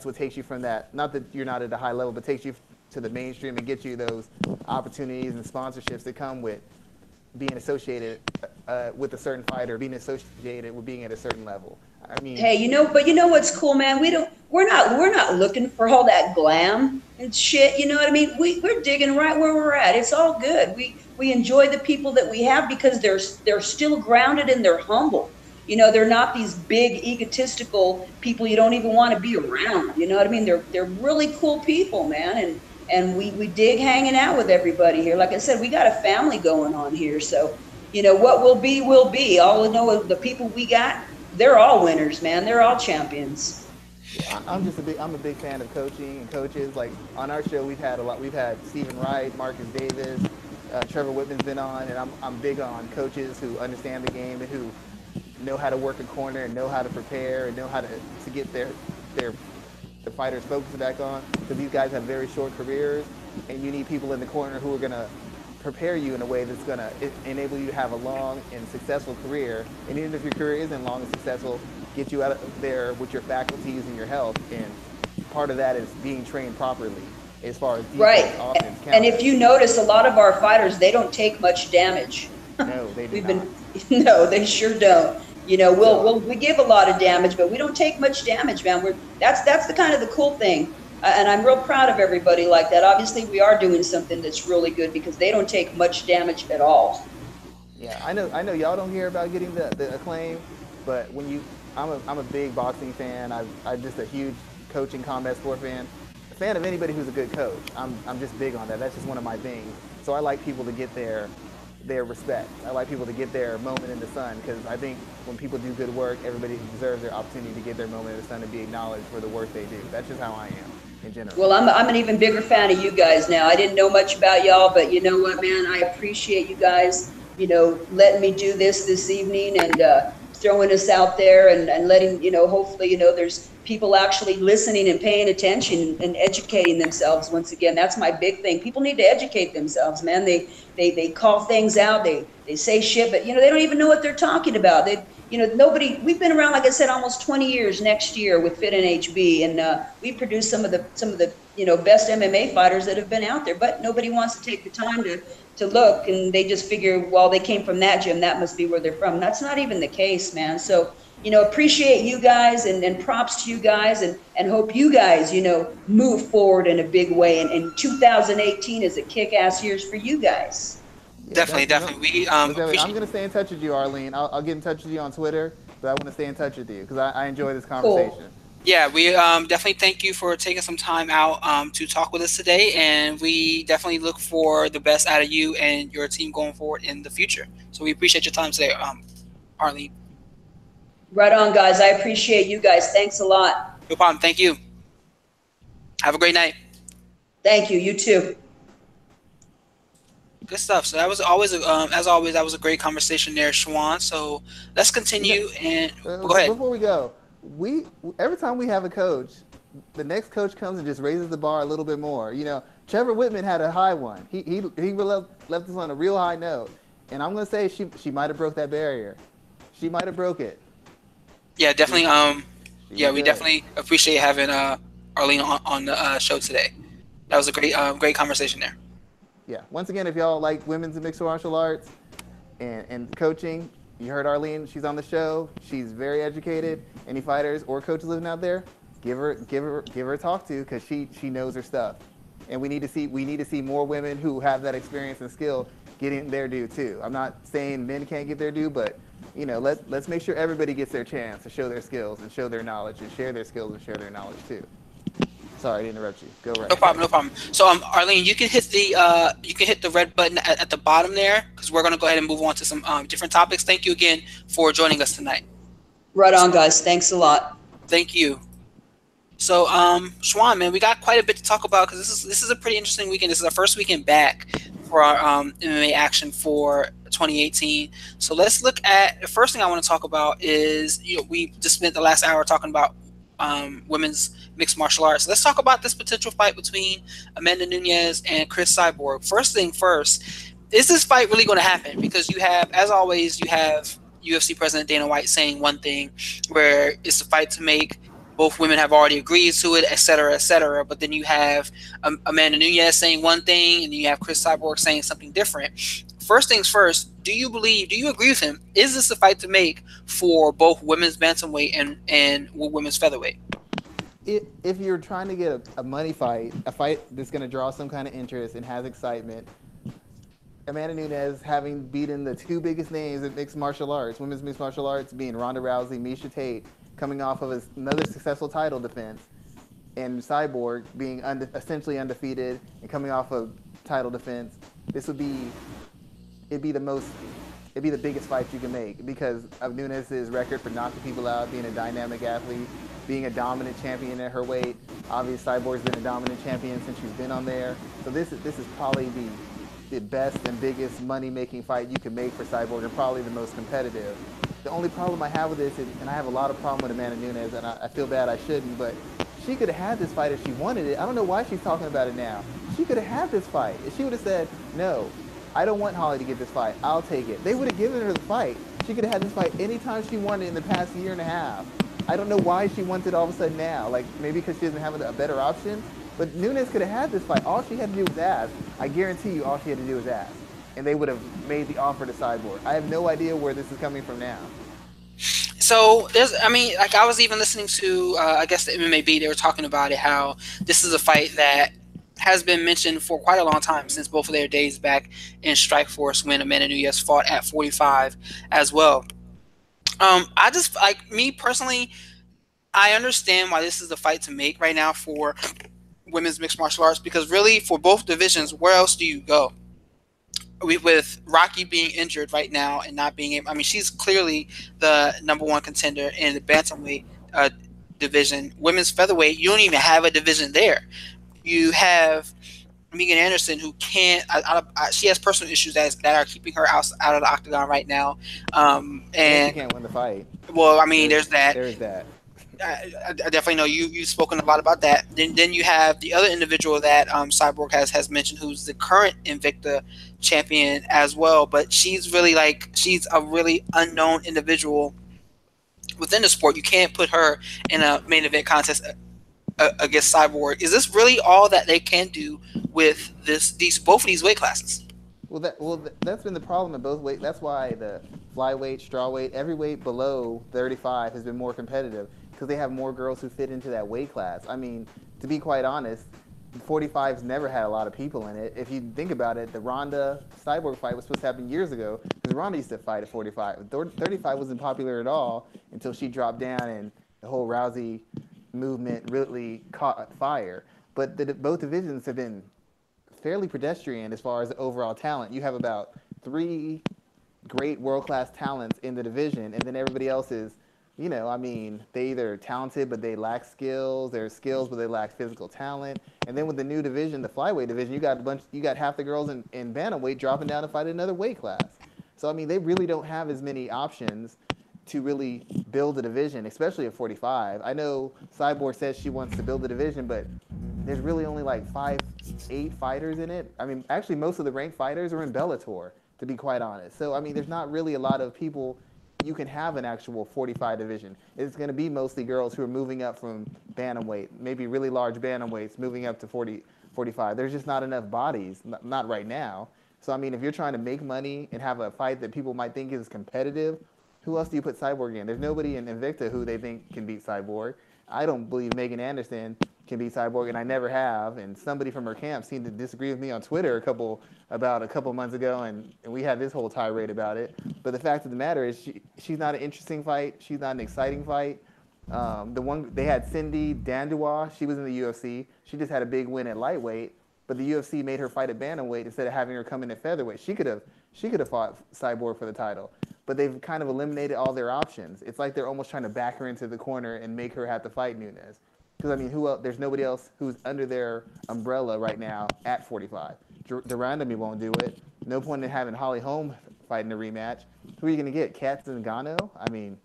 [SPEAKER 2] what takes you from that. Not that you're not at a high level, but takes you to the mainstream and gets you those opportunities and sponsorships that come with being associated with a certain fighter, being associated with being at a certain level. I mean,
[SPEAKER 3] hey, but what's cool, man? We're not looking for all that glam and shit. You know what I mean? We're digging right where we're at. It's all good. We enjoy the people that we have because they're still grounded and they're humble. They're not these big egotistical people you don't even want to be around. You know what I mean? They're really cool people, man. And we dig hanging out with everybody here. Like I said, we got a family going on here. So, what will be, will be. All I know is the people we got, they're all winners, man. They're all champions.
[SPEAKER 2] I'm a big fan of coaching and coaches. Like on our show, we've had Stephen Wright, Marcus Davis, Trevor Whitman's been on, and I'm big on coaches who understand the game and who know how to work a corner and know how to prepare and know how to get the fighters focused back on, because these guys have very short careers, and you need people in the corner who are going to prepare you in a way that's going to enable you to have a long and successful career. And even if your career isn't long and successful, get you out of there with your faculties and your health. And part of that is being trained properly as far as defense, offense, counter.
[SPEAKER 3] And if you notice, a lot of our fighters, they don't take much damage.
[SPEAKER 2] No, they do not.
[SPEAKER 3] No, they sure don't. You know, we give a lot of damage, but we don't take much damage, man. That's the kind of the cool thing. And I'm real proud of everybody like that. Obviously, we are doing something that's really good because they don't take much damage at all.
[SPEAKER 2] Yeah, I know y'all don't hear about getting the acclaim, but I'm a big boxing fan. I'm just a huge coaching combat sport fan. A fan of anybody who's a good coach. I'm just big on that. That's just one of my things. So I like people to get their respect. I like people to get their moment in the sun, because I think when people do good work, everybody deserves their opportunity to get their moment in the sun and be acknowledged for the work they do. That's just how I am in general.
[SPEAKER 3] Well, I'm an even bigger fan of you guys now. I didn't know much about y'all, but you know what, man? I appreciate you guys, you know, letting me do this evening and throwing us out there and letting, you know, hopefully, you know, there's people actually listening and paying attention and educating themselves. Once again, that's my big thing. People need to educate themselves, man. They call things out. They say shit, but, you know, they don't even know what they're talking about. You know, we've been around, like I said, almost 20 years next year with Fit and HB, and we produce some of the you know, best MMA fighters that have been out there, but nobody wants to take the time to look, and they just figure, well, they came from that gym, that must be where they're from. That's not even the case, man. So, you know, appreciate you guys and props to you guys, and hope you guys, you know, move forward in a big way. And 2018 is a kick-ass year for you guys.
[SPEAKER 2] Yeah,
[SPEAKER 1] definitely.
[SPEAKER 2] I'm going to stay in touch with you, Arlene. I'll get in touch with you on Twitter, but I want to stay in touch with you because I enjoy this conversation.
[SPEAKER 3] Cool.
[SPEAKER 1] Yeah, we definitely thank you for taking some time out to talk with us today, and we definitely look for the best out of you and your team going forward in the future. So we appreciate your time today, Arlene.
[SPEAKER 3] Right on, guys. I appreciate you guys. Thanks a lot.
[SPEAKER 1] No problem. Thank you. Have a great night.
[SPEAKER 3] Thank you. You too.
[SPEAKER 1] Good stuff. So that was always, as always, that was a great conversation there, Schwan. So let's continue and go ahead.
[SPEAKER 2] Before we go, every time we have a coach, the next coach comes and just raises the bar a little bit more. You know, Trevor Whitman had a high one. He left us on a real high note, and I'm gonna say she might have broke that barrier. She might have broke it.
[SPEAKER 1] Yeah, definitely. We definitely appreciate having Arlene on the show today. That was a great conversation there.
[SPEAKER 2] Yeah. Once again, if y'all like women's and mixed martial arts and coaching, you heard Arlene. She's on the show. She's very educated. Any fighters or coaches living out there, give her a talk to, because she knows her stuff. And we need to see more women who have that experience and skill getting their due too. I'm not saying men can't get their due, but you know, let's make sure everybody gets their chance to show their skills and show their knowledge and share their skills and share their knowledge too. Sorry to interrupt you. Go right.
[SPEAKER 1] No problem. So Arlene, you can hit the red button at the bottom there, because we're gonna go ahead and move on to some different topics. Thank you again for joining us tonight.
[SPEAKER 3] Right on, guys. Thanks a lot.
[SPEAKER 1] Thank you. So Schwan, man, we got quite a bit to talk about, because this is a pretty interesting weekend. This is our first weekend back for our MMA action for 2018. So let's look at the first thing I want to talk about is, you know, we just spent the last hour talking about women's mixed martial arts. Let's talk about this potential fight between Amanda Nunes and Chris Cyborg. First thing first, is this fight really going to happen? Because you have, as always, you have UFC President Dana White saying one thing, where it's a fight to make. Both women have already agreed to it, et cetera, et cetera. But then you have Amanda Nunes saying one thing, and then you have Chris Cyborg saying something different. First things first, do you agree with him? Is this a fight to make for both women's bantamweight and women's featherweight?
[SPEAKER 2] If you're trying to get a money fight, a fight that's going to draw some kind of interest and has excitement, Amanda Nunes, having beaten the two biggest names in mixed martial arts, women's mixed martial arts, being Ronda Rousey, Miesha Tate, coming off of another successful title defense, and Cyborg being essentially undefeated and coming off of title defense, it'd be the biggest fight you can make because of Nunes' record for knocking people out, being a dynamic athlete, being a dominant champion at her weight. Obviously, Cyborg's been a dominant champion since she's been on there. So this is probably the best and biggest money-making fight you can make for Cyborg and probably the most competitive. The only problem I have with this is, and I have a lot of problem with Amanda Nunes, and I feel bad I shouldn't, but she could have had this fight if she wanted it. I don't know why she's talking about it now. She could have had this fight. If she would have said, no, I don't want Holly to get this fight, I'll take it. They would have given her the fight. She could have had this fight anytime she wanted in the past year and a half. I don't know why she wants it all of a sudden now. Like, maybe because she doesn't have a better option. But Nunes could have had this fight. All she had to do was ask. I guarantee you all she had to do was ask. And they would have made the offer to Cyborg. I have no idea where this is coming from now.
[SPEAKER 1] So like I was even listening to, I guess the MMA Beat, they were talking about it, how this is a fight that has been mentioned for quite a long time, since both of their days back in Strikeforce when Amanda Nunes fought at 45 as well. I just, like, me personally, I understand why this is the fight to make right now for women's mixed martial arts, because really for both divisions, where else do you go? With Rocky being injured right now and not being able, I mean, she's clearly the number one contender in the bantamweight division. Women's featherweight, you don't even have a division there. You have Megan Anderson, who can't. She has personal issues that are keeping her out of the octagon right now. And
[SPEAKER 2] she can't win the fight.
[SPEAKER 1] Well, I mean, there's that.
[SPEAKER 2] There's that.
[SPEAKER 1] I definitely know you've spoken a lot about that. Then you have the other individual that Cyborg has mentioned, who's the current Invicta champion as well. But she's really she's a really unknown individual within the sport. You can't put her in a main event contest against Cyborg. Is this really all that they can do with both of these weight classes?
[SPEAKER 2] Well, that's been the problem in both weight. That's why the flyweight, strawweight, every weight below 35 has been more competitive, because they have more girls who fit into that weight class. I mean, to be quite honest, 45's never had a lot of people in it. If you think about it, the Ronda Cyborg fight was supposed to happen years ago, because Ronda used to fight at 45. 35 wasn't popular at all until she dropped down and the whole Rousey movement really caught fire. But both divisions have been fairly pedestrian as far as the overall talent. You have about 3 great world-class talents in the division, and then everybody else is, I mean, they either talented but they lack skills, they're skills but they lack physical talent. And then with the new division, the flyweight division, you got half the girls in bantamweight dropping down to fight another weight class. So I mean, they really don't have as many options to really build a division, especially at 45. I know Cyborg says she wants to build a division, but there's really only like 8 fighters in it. I mean, actually, most of the ranked fighters are in Bellator, to be quite honest. So, I mean, there's not really a lot of people you can have an actual 45 division. It's going to be mostly girls who are moving up from bantamweight, maybe really large bantamweights, moving up to 45. There's just not enough bodies, not right now. So, I mean, if you're trying to make money and have a fight that people might think is competitive, who else do you put Cyborg in? There's nobody in Invicta who they think can beat Cyborg. I don't believe Megan Anderson can beat Cyborg, and I never have. And somebody from her camp seemed to disagree with me on Twitter a couple months ago, and we had this whole tirade about it. But the fact of the matter is, she's not an interesting fight. She's not an exciting fight. The one they had, Cindy Dandois, she was in the UFC. She just had a big win at lightweight, but the UFC made her fight at bantamweight instead of having her come in at featherweight. She could have fought Cyborg for the title, but they've kind of eliminated all their options. It's like they're almost trying to back her into the corner and make her have to fight Nunes. Because, I mean, who else? There's nobody else who's under their umbrella right now at 45. Durandamy won't do it. No point in having Holly Holm fighting a rematch. Who are you going to get? Katz and Ngannou? I mean,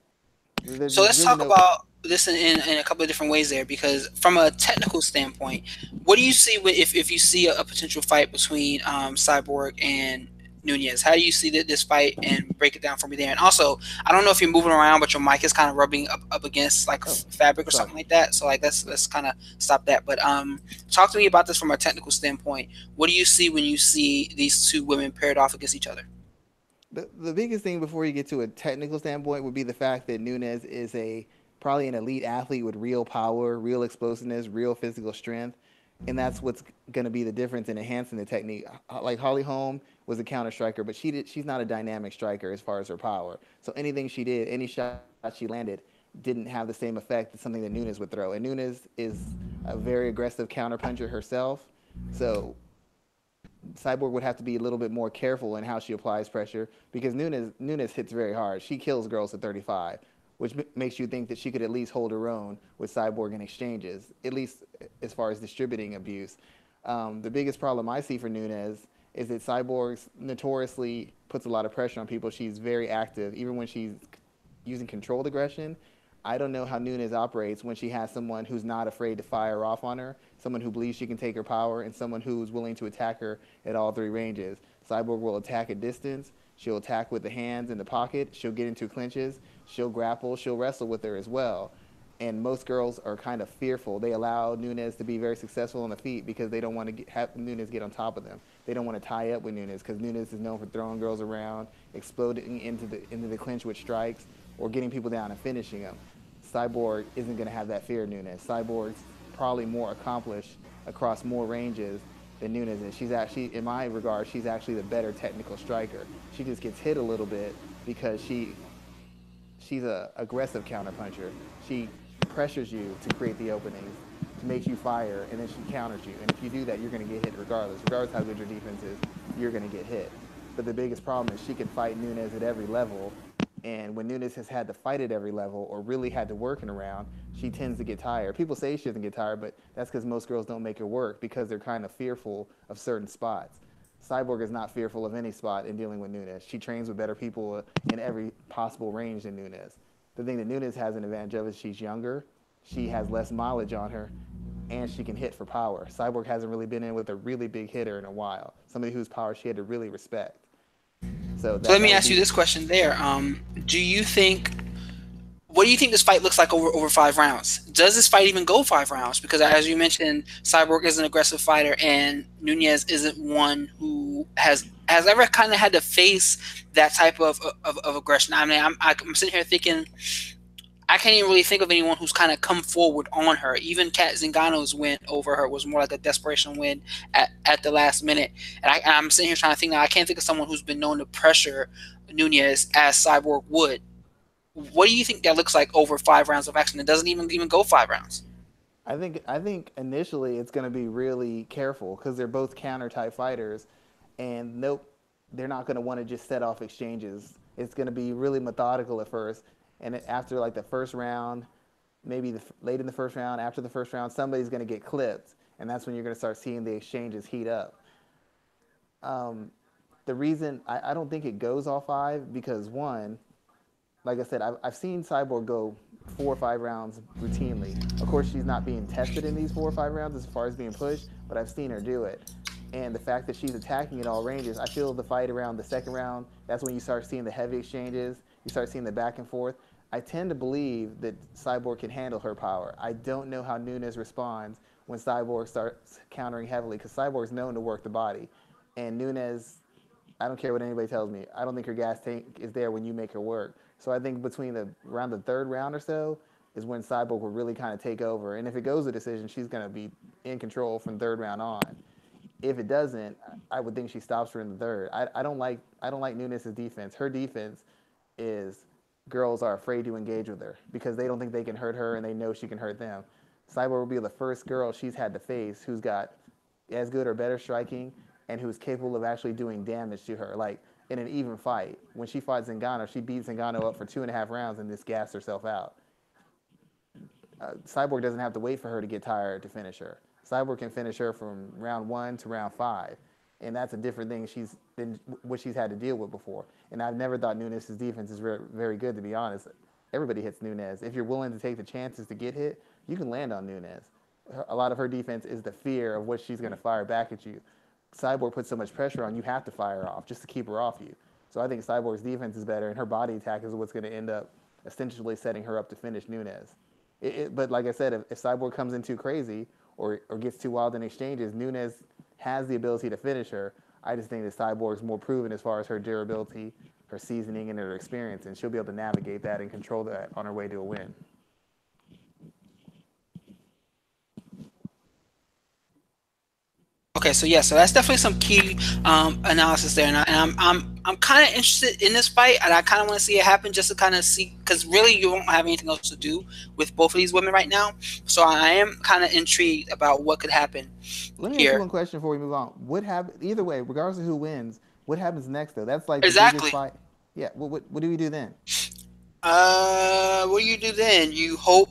[SPEAKER 1] so let's talk about this in a couple of different ways there, because from a technical standpoint, what do you see if you see a potential fight between Cyborg and Nunes? How do you see this fight, and break it down for me there? And also, I don't know if you're moving around, but your mic is kind of rubbing up against fabric or something like that. So let's kind of stop that. But talk to me about this from a technical standpoint. What do you see when you see these two women paired off against each other?
[SPEAKER 2] The biggest thing before you get to a technical standpoint would be the fact that Nunes is probably an elite athlete with real power, real explosiveness, real physical strength. And that's what's going to be the difference in enhancing the technique. Like Holly Holm was a counter striker, but she's not a dynamic striker as far as her power. So anything she did, any shot she landed, didn't have the same effect as something that Nunes would throw. And Nunes is a very aggressive counter puncher herself. So Cyborg would have to be a little bit more careful in how she applies pressure, because Nunes hits very hard. She kills girls at 35, which makes you think that she could at least hold her own with Cyborg in exchanges, at least as far as distributing abuse. The biggest problem I see for Nunes is that Cyborg notoriously puts a lot of pressure on people. She's very active, even when she's using controlled aggression. I don't know how Nunes operates when she has someone who's not afraid to fire off on her, someone who believes she can take her power, and someone who's willing to attack her at all three ranges. Cyborg will attack at distance. She'll attack with the hands in the pocket. She'll get into clinches. She'll grapple. She'll wrestle with her as well. And most girls are kind of fearful. They allow Nunes to be very successful on the feet because they don't want to have Nunes get on top of them. They don't want to tie up with Nunes because Nunes is known for throwing girls around, exploding into the clinch with strikes, or getting people down and finishing them. Cyborg isn't going to have that fear of Nunes. Cyborg's probably more accomplished across more ranges than Nunes is. She's actually, in my regard, she's actually the better technical striker. She just gets hit a little bit because she's a aggressive counterpuncher. She pressures you to create the openings, to make you fire, and then she counters you. And if you do that, you're going to get hit regardless. Regardless how good your defense is, you're going to get hit. But the biggest problem is she can fight Nunes at every level. And when Nunes has had to fight at every level or really had to work in a round, she tends to get tired. People say she doesn't get tired, but that's because most girls don't make her work because they're kind of fearful of certain spots. Cyborg is not fearful of any spot in dealing with Nunes. She trains with better people in every possible range than Nunes. The thing that Nunes has an advantage of is she's younger, she has less mileage on her, and she can hit for power. Cyborg hasn't really been in with a really big hitter in a while, somebody whose power she had to really respect.
[SPEAKER 1] So let me ask you this question there. What do you think this fight looks like over 5 rounds? Does this fight even go 5 rounds? Because as you mentioned, Cyborg is an aggressive fighter, and Nunes isn't one who has ever kind of had to face that type of aggression. I mean, I'm sitting here thinking, I can't even really think of anyone who's kind of come forward on her. Even Kat Zingano's win over her was more like a desperation win at the last minute. And I'm sitting here trying to think now. I can't think of someone who's been known to pressure Nunes as Cyborg would. What do you think that looks like over 5 rounds of action? It doesn't even go 5 rounds.
[SPEAKER 2] I think initially it's going to be really careful because they're both counter type fighters, and nope, they're not going to want to just set off exchanges. It's going to be really methodical at first. And after like the first round, maybe late in the first round, after the first round, somebody's going to get clipped, and that's when you're going to start seeing the exchanges heat up. The reason I don't think it goes all 5 because one, like I said, I've seen Cyborg go 4 or 5 rounds routinely. Of course, she's not being tested in these 4 or 5 rounds as far as being pushed, but I've seen her do it. And the fact that she's attacking at all ranges, I feel the fight around the second round, that's when you start seeing the heavy exchanges. You start seeing the back and forth. I tend to believe that Cyborg can handle her power. I don't know how Nunes responds when Cyborg starts countering heavily because Cyborg's known to work the body. And Nunes, I don't care what anybody tells me, I don't think her gas tank is there when you make her work. So I think between around the 3rd round or so is when Cyborg will really kind of take over. And if it goes a decision, she's going to be in control from 3rd round on. If it doesn't, I would think she stops her in the 3rd. I don't like Nunes' defense. Her defense is girls are afraid to engage with her because they don't think they can hurt her and they know she can hurt them. Cyborg will be the first girl she's had to face who's got as good or better striking and who's capable of actually doing damage to her. Like in an even fight, when she fought Zingano, she beat Zingano up for 2.5 rounds and just gassed herself out. Cyborg doesn't have to wait for her to get tired to finish her. Cyborg can finish her from round 1 to round 5. And that's a different thing than what she's had to deal with before. And I've never thought Nunes' defense is very, very good, to be honest. Everybody hits Nunes. If you're willing to take the chances to get hit, you can land on Nunes. A lot of her defense is the fear of what she's going to fire back at you. Cyborg puts so much pressure on, you have to fire off just to keep her off you. So I think Cyborg's defense is better, and her body attack is what's going to end up essentially setting her up to finish Nunes. But like I said, if Cyborg comes in too crazy or gets too wild in exchanges, Nunes has the ability to finish her. I just think that Cyborg's more proven as far as her durability, her seasoning, and her experience, and she'll be able to navigate that and control that on her way to a win.
[SPEAKER 1] Okay, so that's definitely some key analysis there, and I'm kind of interested in this fight, and I kind of want to see it happen just to kind of see, because really you won't have anything else to do with both of these women right now. So I am kind of intrigued about what could happen.
[SPEAKER 2] Let me ask you one question before we move on. What happens either way, regardless of who wins? What happens next though? That's like the biggest fight. Yeah. What do we do then?
[SPEAKER 1] What do you do then? You hope.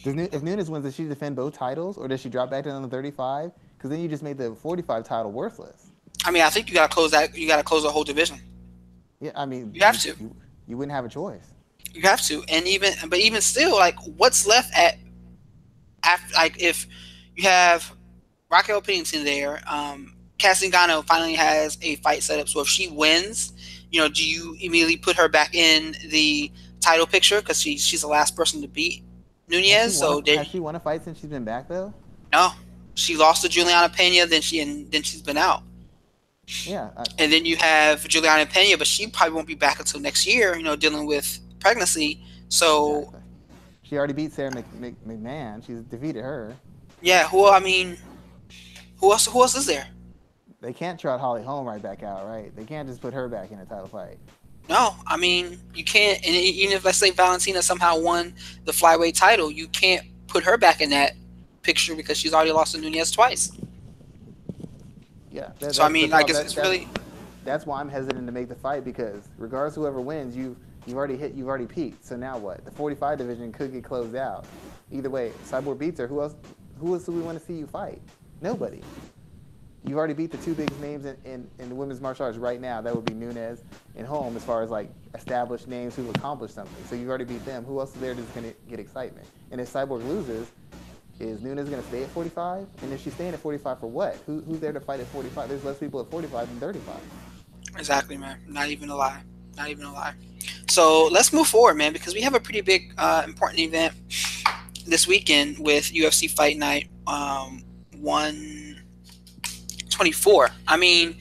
[SPEAKER 2] If Nunes wins, does she defend both titles, or does she drop back down to 35? because then you just made the 45 title worthless.
[SPEAKER 1] I mean, I think you got to close that. You got to close the whole division.
[SPEAKER 2] Yeah, I mean,
[SPEAKER 1] you have to.
[SPEAKER 2] You wouldn't have a choice.
[SPEAKER 1] You have to, and even still, like, what's left after, like, if you have Raquel Pennington there, Cassie Ngannou finally has a fight set up. So if she wins, do you immediately put her back in the title picture because she's the last person to beat Nunes?
[SPEAKER 2] Has she won a fight since she's been back though?
[SPEAKER 1] No, she lost to Juliana Pena. Then she's been out.
[SPEAKER 2] Yeah.
[SPEAKER 1] And then you have Juliana Pena, but she probably won't be back until next year. Dealing with pregnancy. So
[SPEAKER 2] exactly. She already beat Sarah McMahon. She's defeated her.
[SPEAKER 1] Yeah. Who else is there?
[SPEAKER 2] They can't trot Holly Holm right back out, right? They can't just put her back in a title fight.
[SPEAKER 1] No, I mean, you can't. And even if, let's say, Valentina somehow won the flyweight title, you can't put her back in that picture because she's already lost to Nunes twice.
[SPEAKER 2] Yeah.
[SPEAKER 1] So I mean, like, it's really.
[SPEAKER 2] That's why I'm hesitant to make the fight, because regardless of whoever wins, you've already peaked. So now what? The 45 division could get closed out. Either way, Cyborg beats her. Who else do we want to see you fight? Nobody. You've already beat the two biggest names in the women's martial arts right now. That would be Nunes and Holm, as far as like established names who've accomplished something. So you've already beat them. Who else is there that's going to get excitement? And if Cyborg loses, is Nunes going to stay at 45? And if she's staying at 45 for what? Who's there to fight at 45? There's less people at 45 than 35.
[SPEAKER 1] Exactly, man. Not even a lie. So let's move forward, man, because we have a pretty big, important event this weekend with UFC Fight Night 124. I mean,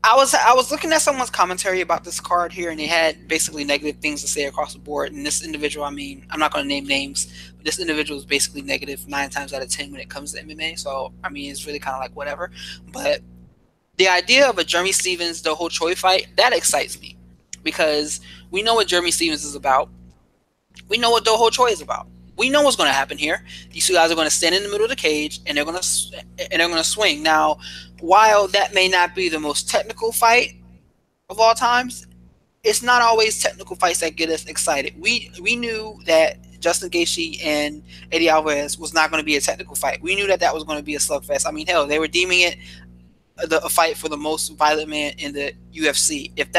[SPEAKER 1] I was looking at someone's commentary about this card here, and they had basically negative things to say across the board. And this individual, I mean, I'm not going to name names, but this individual is basically negative 9 times out of 10 when it comes to MMA. So, I mean, it's really kind of like whatever. But the idea of a Jeremy Stephens, Do Ho Choi fight, that excites me, because we know what Jeremy Stephens is about. We know what Do Ho Choi is about. We know what's going to happen here. These two guys are going to stand in the middle of the cage, and they're going to swing. Now, while that may not be the most technical fight of all times, it's not always technical fights that get us excited. We knew that Justin Gaethje and Eddie Alvarez was not going to be a technical fight. We knew that was going to be a slugfest. I mean, hell, they were deeming it a fight for the most violent man in the UFC. If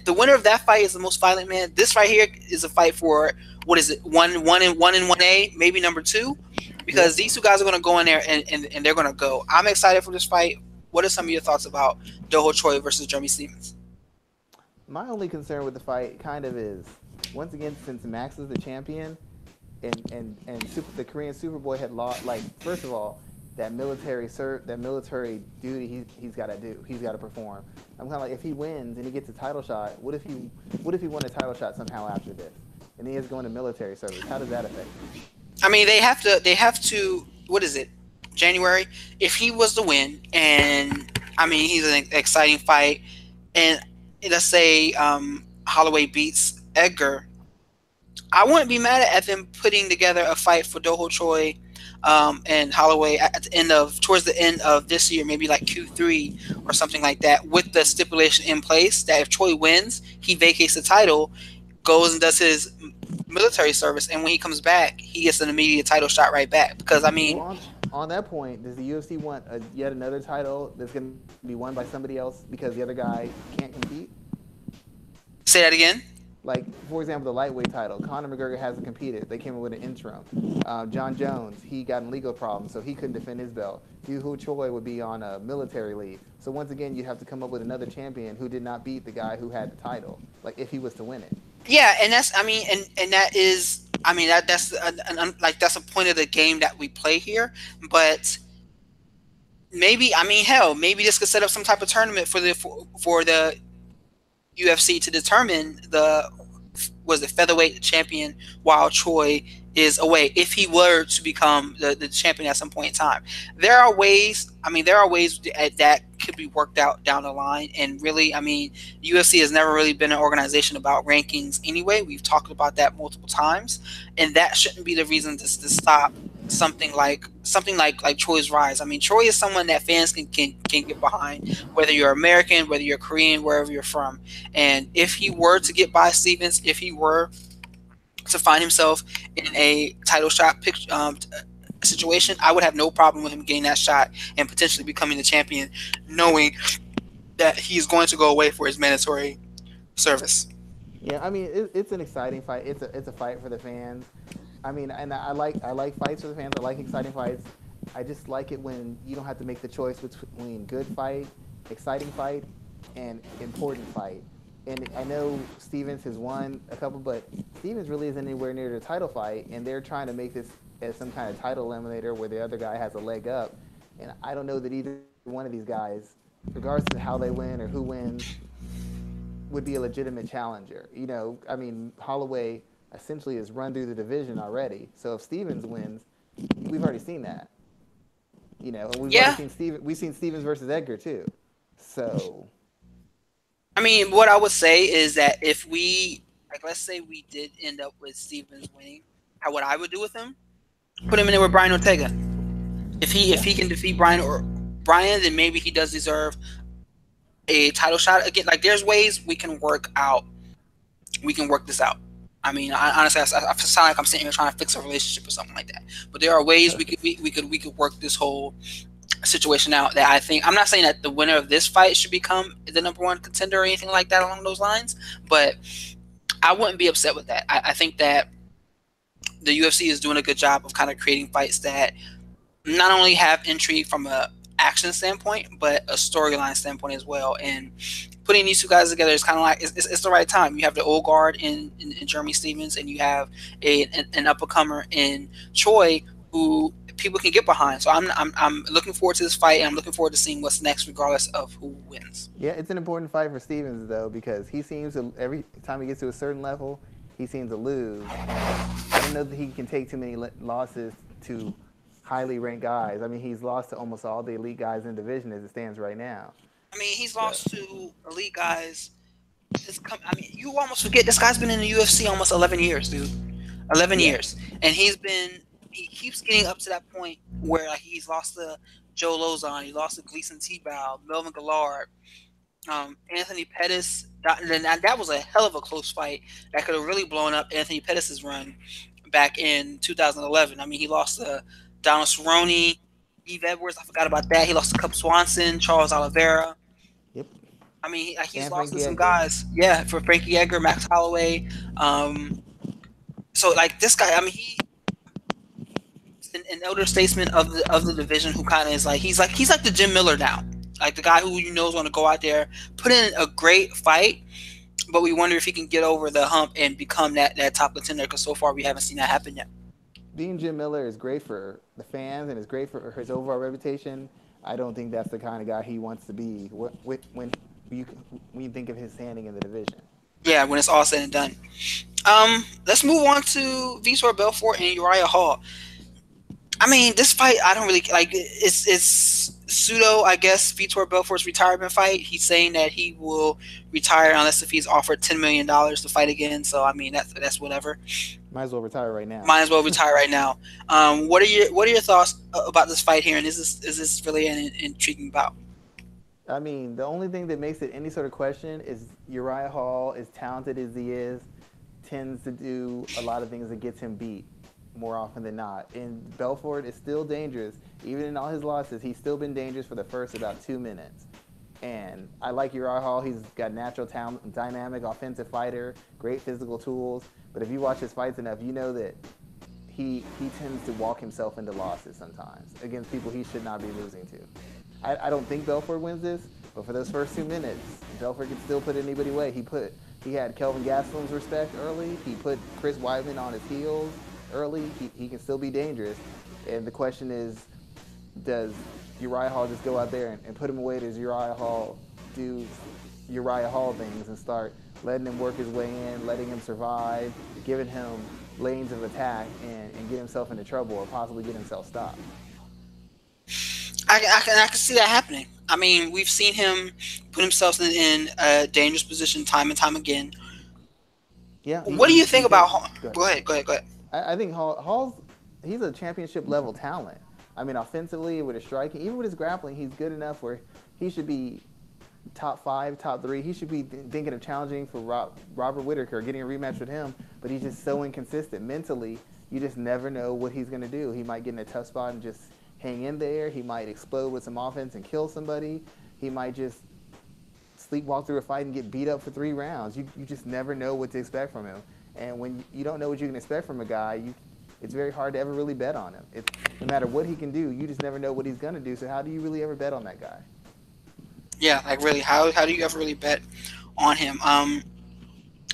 [SPEAKER 1] the winner of that fight is the most violent man, this right here is a fight for, what is it, one and 1A, maybe number 2, because these two guys are going to go in there and they're going to go. I'm excited for this fight. What are some of your thoughts about Do Ho Choi versus Jeremy Stephens?
[SPEAKER 2] My only concern with the fight kind of is, once again, since Max is the champion and the Korean Superboy had lost, like, first of all, that military duty he's got to do. He's got to perform. I'm kind of like, if he wins and he gets a title shot, what if he won a title shot somehow after this, and he has to go into military service? How does that affect him?
[SPEAKER 1] I mean, they have to. What is it? January. If he was to win, and I mean, he's an exciting fight, and let's say Holloway beats Edgar, I wouldn't be mad at them putting together a fight for Do Ho Choi and Holloway towards the end of this year, maybe like Q3 or something like that, with the stipulation in place that if Choi wins, he vacates the title, goes and does his military service, and when he comes back, he gets an immediate title shot right back. Because I mean,
[SPEAKER 2] on that point, does the UFC want yet another title that's going to be won by somebody else because the other guy can't compete?
[SPEAKER 1] Say that again.
[SPEAKER 2] Like, for example, the lightweight title. Conor McGregor hasn't competed. They came in with an interim. John Jones, he got in legal problems, so he couldn't defend his belt. Do Ho Choi would be on a military leave. So once again, you'd have to come up with another champion who did not beat the guy who had the title, like, if he was to win it.
[SPEAKER 1] Yeah, and that's, I mean, and that is, I mean, that's a point of the game that we play here. But maybe, I mean, hell, maybe this could set up some type of tournament for the UFC to determine the featherweight champion while Choi is away, if he were to become the champion at some point in time. There are ways that could be worked out down the line. And really, I mean, UFC has never really been an organization about rankings anyway. We've talked about that multiple times, and that shouldn't be the reason to stop something like Choi's rise. I mean, Choi is someone that fans can get behind, whether you're American, whether you're Korean, wherever you're from. And if he were to get by Stephens, if he were to find himself in a title shot situation, I would have no problem with him getting that shot and potentially becoming the champion, knowing that he's going to go away for his mandatory service.
[SPEAKER 2] Yeah, I mean, it's an exciting fight. It's a fight for the fans. I mean, and I like fights for the fans. I like exciting fights. I just like it when you don't have to make the choice between good fight, exciting fight, and important fight. And I know Stevens has won a couple, but Stevens really isn't anywhere near the title fight, and they're trying to make this as some kind of title eliminator where the other guy has a leg up. And I don't know that either one of these guys, regardless of how they win or who wins, would be a legitimate challenger. I mean, Holloway essentially has run through the division already. So if Stevens wins, we've already seen that. And
[SPEAKER 1] Yeah.
[SPEAKER 2] We've seen Stevens versus Edgar too. So
[SPEAKER 1] I mean, what I would say is that if we, like, let's say we did end up with Stevens winning, what I would do with him, put him in there with Brian Ortega. If he can defeat Brian, then maybe he does deserve a title shot again. Like, there's ways we can work this out. I mean, honestly, I sound like I'm sitting here trying to fix a relationship or something like that. But there are ways we could work this whole situation out. That I think, I'm not saying that the winner of this fight should become the number one contender or anything like that along those lines, but I wouldn't be upset with that. I think that the UFC is doing a good job of kind of creating fights that not only have intrigue from a action standpoint, but a storyline standpoint as well. And putting these two guys together is kind of like it's the right time. You have the old guard in Jeremy Stevens, and you have an up and comer in Choi, who people can get behind. So I'm looking forward to this fight, and I'm looking forward to seeing what's next, regardless of who wins.
[SPEAKER 2] yeah, it's an important fight for Stevens though, because he seems to, every time he gets to a certain level, he seems to lose. I don't know that he can take too many losses to highly ranked guys. I mean, he's lost to almost all the elite guys in the division as it stands right now.
[SPEAKER 1] I mean, he's lost to elite guys. I mean, you almost forget this guy's been in the UFC almost 11 years, dude. 11 years. And he keeps getting up to that point where, like, he's lost to Joe Lozon, he lost to Gleason Tebow, Melvin Gillard, Anthony Pettis. That was a hell of a close fight that could have really blown up Anthony Pettis' run back in 2011. I mean, he lost to Donald Cerrone, Eve Edwards. I forgot about that. He lost to Cub Swanson, Charles Oliveira.
[SPEAKER 2] Yep.
[SPEAKER 1] I mean, he's lost to some guys. Yeah, for Frankie Edgar, Max Holloway. So, like, this guy, I mean, he's an elder statesman of the division who kind of is like he's like the Jim Miller now, like the guy who is going to go out there, put in a great fight, but we wonder if he can get over the hump and become that top contender, because so far we haven't seen that happen yet.
[SPEAKER 2] Being Jim Miller is great for the fans and is great for his overall reputation. I don't think that's the kind of guy he wants to be when you think of his standing in the division.
[SPEAKER 1] Yeah, when it's all said and done. Let's move on to Vitor Belfort and Uriah Hall. I mean, this fight, I don't really like. It's pseudo, I guess, Vitor Belfort's retirement fight. He's saying that he will retire unless if he's offered $10 million to fight again. So I mean, that's whatever.
[SPEAKER 2] Might as well retire right now.
[SPEAKER 1] What are your thoughts about this fight here? And is this really an intriguing bout?
[SPEAKER 2] I mean, the only thing that makes it any sort of question is Uriah Hall, as talented as he is, tends to do a lot of things that gets him beat more often than not. And Belfort is still dangerous. Even in all his losses, he's still been dangerous for the first about 2 minutes. And I like Uriah Hall. He's got natural talent, dynamic, offensive fighter, great physical tools. But if you watch his fights enough, you know that he tends to walk himself into losses sometimes against people he should not be losing to. I don't think Belfort wins this, but for those first 2 minutes, Belfort can still put anybody away. He had Kelvin Gastelum's respect early. He put Chris Weidman on his heels early. He can still be dangerous. And the question is, does Uriah Hall just go out there and put him away? Does Uriah Hall do Uriah Hall things and start letting him work his way in, letting him survive, giving him lanes of attack and get himself into trouble or possibly get himself stopped?
[SPEAKER 1] I can see that happening. I mean, we've seen him put himself in a dangerous position time and time again.
[SPEAKER 2] Yeah.
[SPEAKER 1] What do you think about Hall? Go ahead.
[SPEAKER 2] I think he's a championship level talent. I mean, offensively, with his striking, even with his grappling, he's good enough where he should be top 5, top 3. He should be thinking of challenging for Robert Whittaker, getting a rematch with him, but he's just so inconsistent mentally. you just never know what he's going to do. He might get in a tough spot and just hang in there. He might explode with some offense and kill somebody. He might just sleepwalk through a fight and get beat up for 3 rounds. You just never know what to expect from him. And when you don't know what you can expect from a guy, it's very hard to ever really bet on him. No matter what he can do, you just never know what he's going to do. So how do you really ever bet on that guy?
[SPEAKER 1] Yeah, like really, how do you ever really bet on him?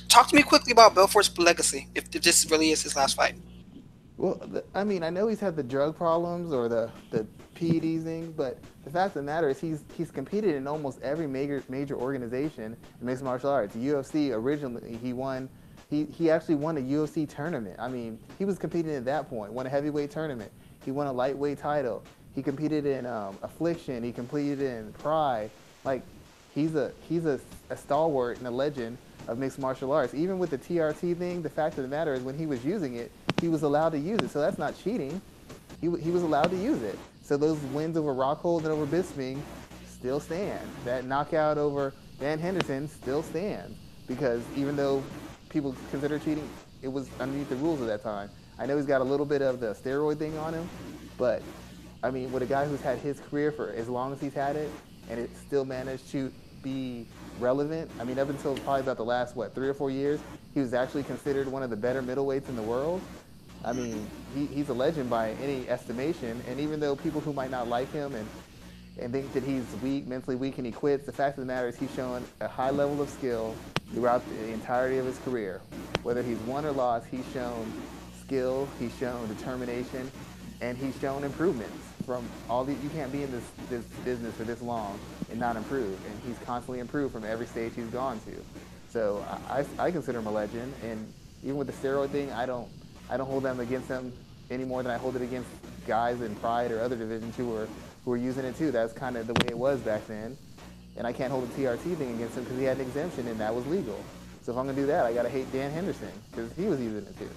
[SPEAKER 1] Talk to me quickly about Belfort's legacy, if this really is his last fight.
[SPEAKER 2] Well, I mean, I know he's had the drug problems or the PEDs thing, but the fact of the matter is he's competed in almost every major organization in mixed martial arts. UFC originally, he actually won a UFC tournament. I mean, he was competing at that point, won a heavyweight tournament. He won a lightweight title. He competed in Affliction. He competed in Pride. Like, he's a stalwart and a legend of mixed martial arts. Even with the TRT thing, the fact of the matter is when he was using it, he was allowed to use it. So that's not cheating. He was allowed to use it. So those wins over Rockhold and over Bisping still stand. That knockout over Dan Henderson still stands. Because even though people consider cheating, it was underneath the rules at that time. I know he's got a little bit of the steroid thing on him, but I mean, with a guy who's had his career for as long as he's had it, and it still managed to be relevant. I mean, up until probably about the last, 3 or 4 years, he was actually considered one of the better middleweights in the world. I mean, he's a legend by any estimation, and even though people who might not like him and think that he's weak, mentally weak, and he quits, the fact of the matter is he's shown a high level of skill throughout the entirety of his career. Whether he's won or lost, he's shown skill, he's shown determination, and he's shown improvements. From all the, you can't be in this business for this long and not improve, and he's constantly improved from every stage he's gone to. So I consider him a legend, and even with the steroid thing, I don't hold them against him any more than I hold it against guys in Pride or other divisions who were using it too. That's kind of the way it was back then, and I can't hold the TRT thing against him because he had an exemption and that was legal. So if I'm gonna do that, I gotta hate Dan Henderson because he was using it too.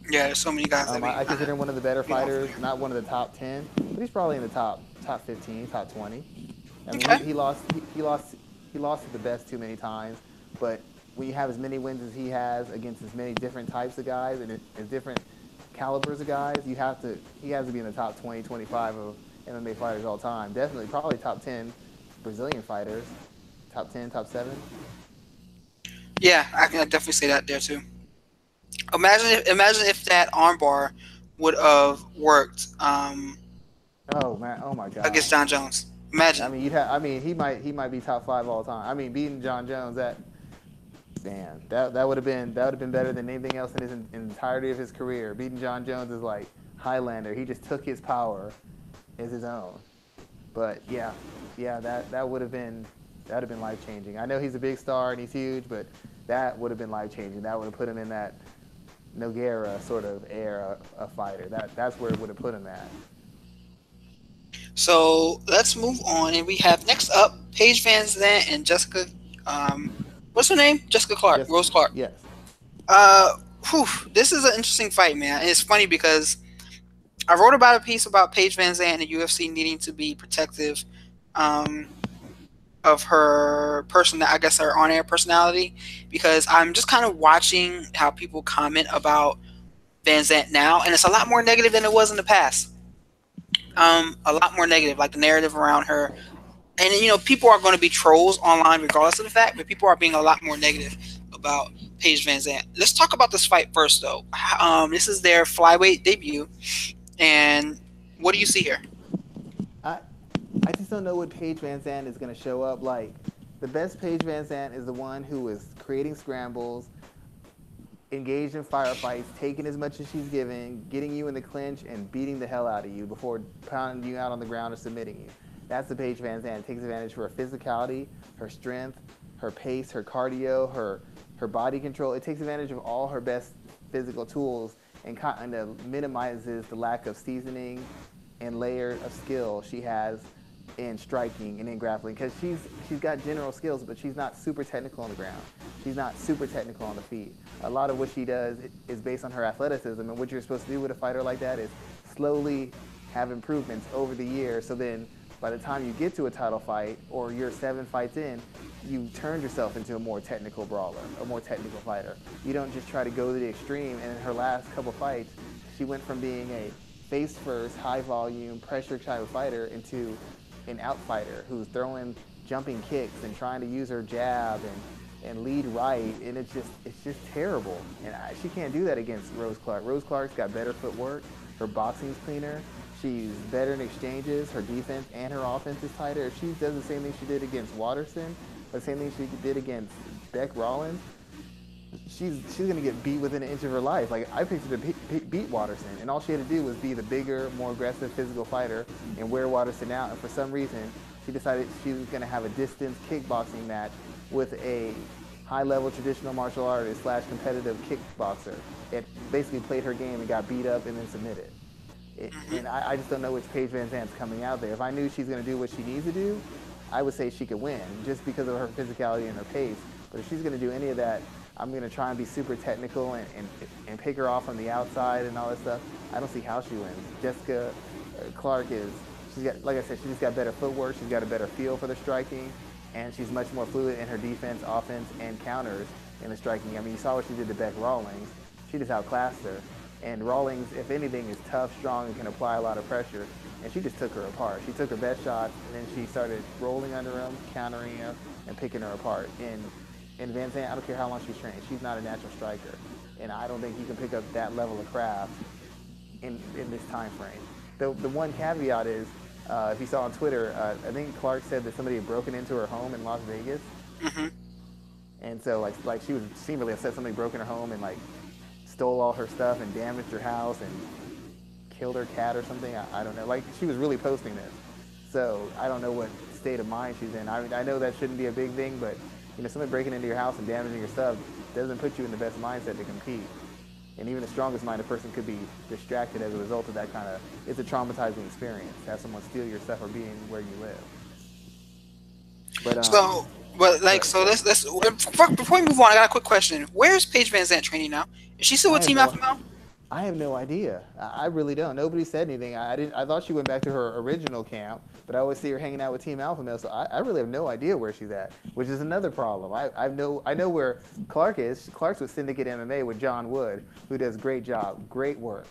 [SPEAKER 1] Yeah, there's so many guys.
[SPEAKER 2] I consider him one of the better fighters, not one of the top 10, but he's probably in the top 15, top 20. I mean,
[SPEAKER 1] okay.
[SPEAKER 2] he lost to the best too many times, but when you have as many wins as he has against as many different types of guys and as different calibers of guys, he has to be in the top 20, 25 of MMA fighters all time. Definitely, probably top 10 Brazilian fighters, top 10, top 7.
[SPEAKER 1] Yeah, I can definitely say that there too. Imagine if that armbar would have worked.
[SPEAKER 2] Oh man! Oh my God!
[SPEAKER 1] Against John Jones. Imagine.
[SPEAKER 2] I mean, he might be top 5 all time. I mean, beating John Jones, that would have been better than anything else in his entirety of his career. Beating John Jones is like Highlander. He just took his power as his own. But yeah, that would have been life changing. I know he's a big star and he's huge, but that would have been life changing. That would have put him in that Nogueira sort of era of fighter. That's where it would have put him at.
[SPEAKER 1] So let's move on, and we have next up Paige VanZant and Jessica. What's her name? Jessica Clark.
[SPEAKER 2] Yes.
[SPEAKER 1] Rose Clark.
[SPEAKER 2] Yes.
[SPEAKER 1] This is an interesting fight, man. And it's funny because I wrote about a piece about Paige VanZant and the UFC needing to be protective of her person, I guess her on-air personality, because I'm just kind of watching how people comment about VanZant now, and it's a lot more negative than it was in the past. A lot more negative, like the narrative around her. And, you know, people are going to be trolls online regardless of the fact, but people are being a lot more negative about Paige VanZant. Let's talk about this fight first, though. This is their flyweight debut, and what do you see here?
[SPEAKER 2] I just don't know what Paige VanZant is going to show up like. The best Paige VanZant is the one who is creating scrambles, engaged in firefights, taking as much as she's given, getting you in the clinch, and beating the hell out of you before pounding you out on the ground or submitting you. That's the Paige VanZant. It takes advantage of her physicality, her strength, her pace, her cardio, her body control. It takes advantage of all her best physical tools and kind of minimizes the lack of seasoning and layer of skill she has in striking and in grappling, because she's got general skills, but she's not super technical on the ground. She's not super technical on the feet. A lot of what she does is based on her athleticism, and what you're supposed to do with a fighter like that is slowly have improvements over the years, so then by the time you get to a title fight or you're 7 fights in, you turned yourself into a more technical brawler, a more technical fighter. You don't just try to go to the extreme, and in her last couple fights, She went from being a face first, high volume, pressure type of fighter into an out fighter who's throwing jumping kicks and trying to use her jab and lead right, and it's just terrible. And she can't do that against Rose Clark. Rose Clark's got better footwork. Her boxing's cleaner. She's better in exchanges. Her defense and her offense is tighter. If she does the same thing she did against Watterson, the same thing she did against Beck Rollins, she's gonna get beat within an inch of her life. Like, I picked her to beat Watterson, and all she had to do was be the bigger, more aggressive physical fighter and wear Watterson out. And for some reason, she decided she was gonna have a distance kickboxing match with a high-level traditional martial artist / competitive kickboxer. It basically played her game and got beat up and then submitted. And I just don't know which Paige Van Zant's coming out there. If I knew she's gonna do what she needs to do, I would say she could win just because of her physicality and her pace. But if she's gonna do any of that, I'm gonna try and be super technical and pick her off on the outside and all that stuff. I don't see how she wins. Jessica Clark she's got, like I said, she's just got better footwork. She's got a better feel for the striking, and she's much more fluid in her defense, offense, and counters in the striking. I mean, you saw what she did to Beck Rawlings. She just outclassed her. And Rawlings, if anything, is tough, strong, and can apply a lot of pressure. And she just took her apart. She took her best shots, and then she started rolling under him, countering him, and picking her apart. And Van Zant, I don't care how long she's trained, she's not a natural striker. And I don't think you can pick up that level of craft in this time frame. The one caveat is, if you saw on Twitter, I think Clark said that somebody had broken into her home in Las Vegas.
[SPEAKER 1] Mm-hmm.
[SPEAKER 2] And so like she seemed really upset somebody broke in her home and like stole all her stuff and damaged her house and killed her cat or something. I don't know. Like, she was really posting this. So I don't know what state of mind she's in. I know that shouldn't be a big thing, but somebody breaking into your house and damaging your stuff doesn't put you in the best mindset to compete. And even the strongest minded person could be distracted as a result of that kind of, it's a traumatizing experience to have someone steal your stuff or being where you live. But
[SPEAKER 1] let's before we move on, I got a quick question. Where's Paige Van Zant training now? Is she still with Team Alpha Male?
[SPEAKER 2] I have no idea. I really don't. Nobody said anything. I thought she went back to her original camp, but I always see her hanging out with Team Alpha Male, so I really have no idea where she's at, which is another problem. I know where Clark is. Clark's with Syndicate MMA with John Wood, who does a great job, great work.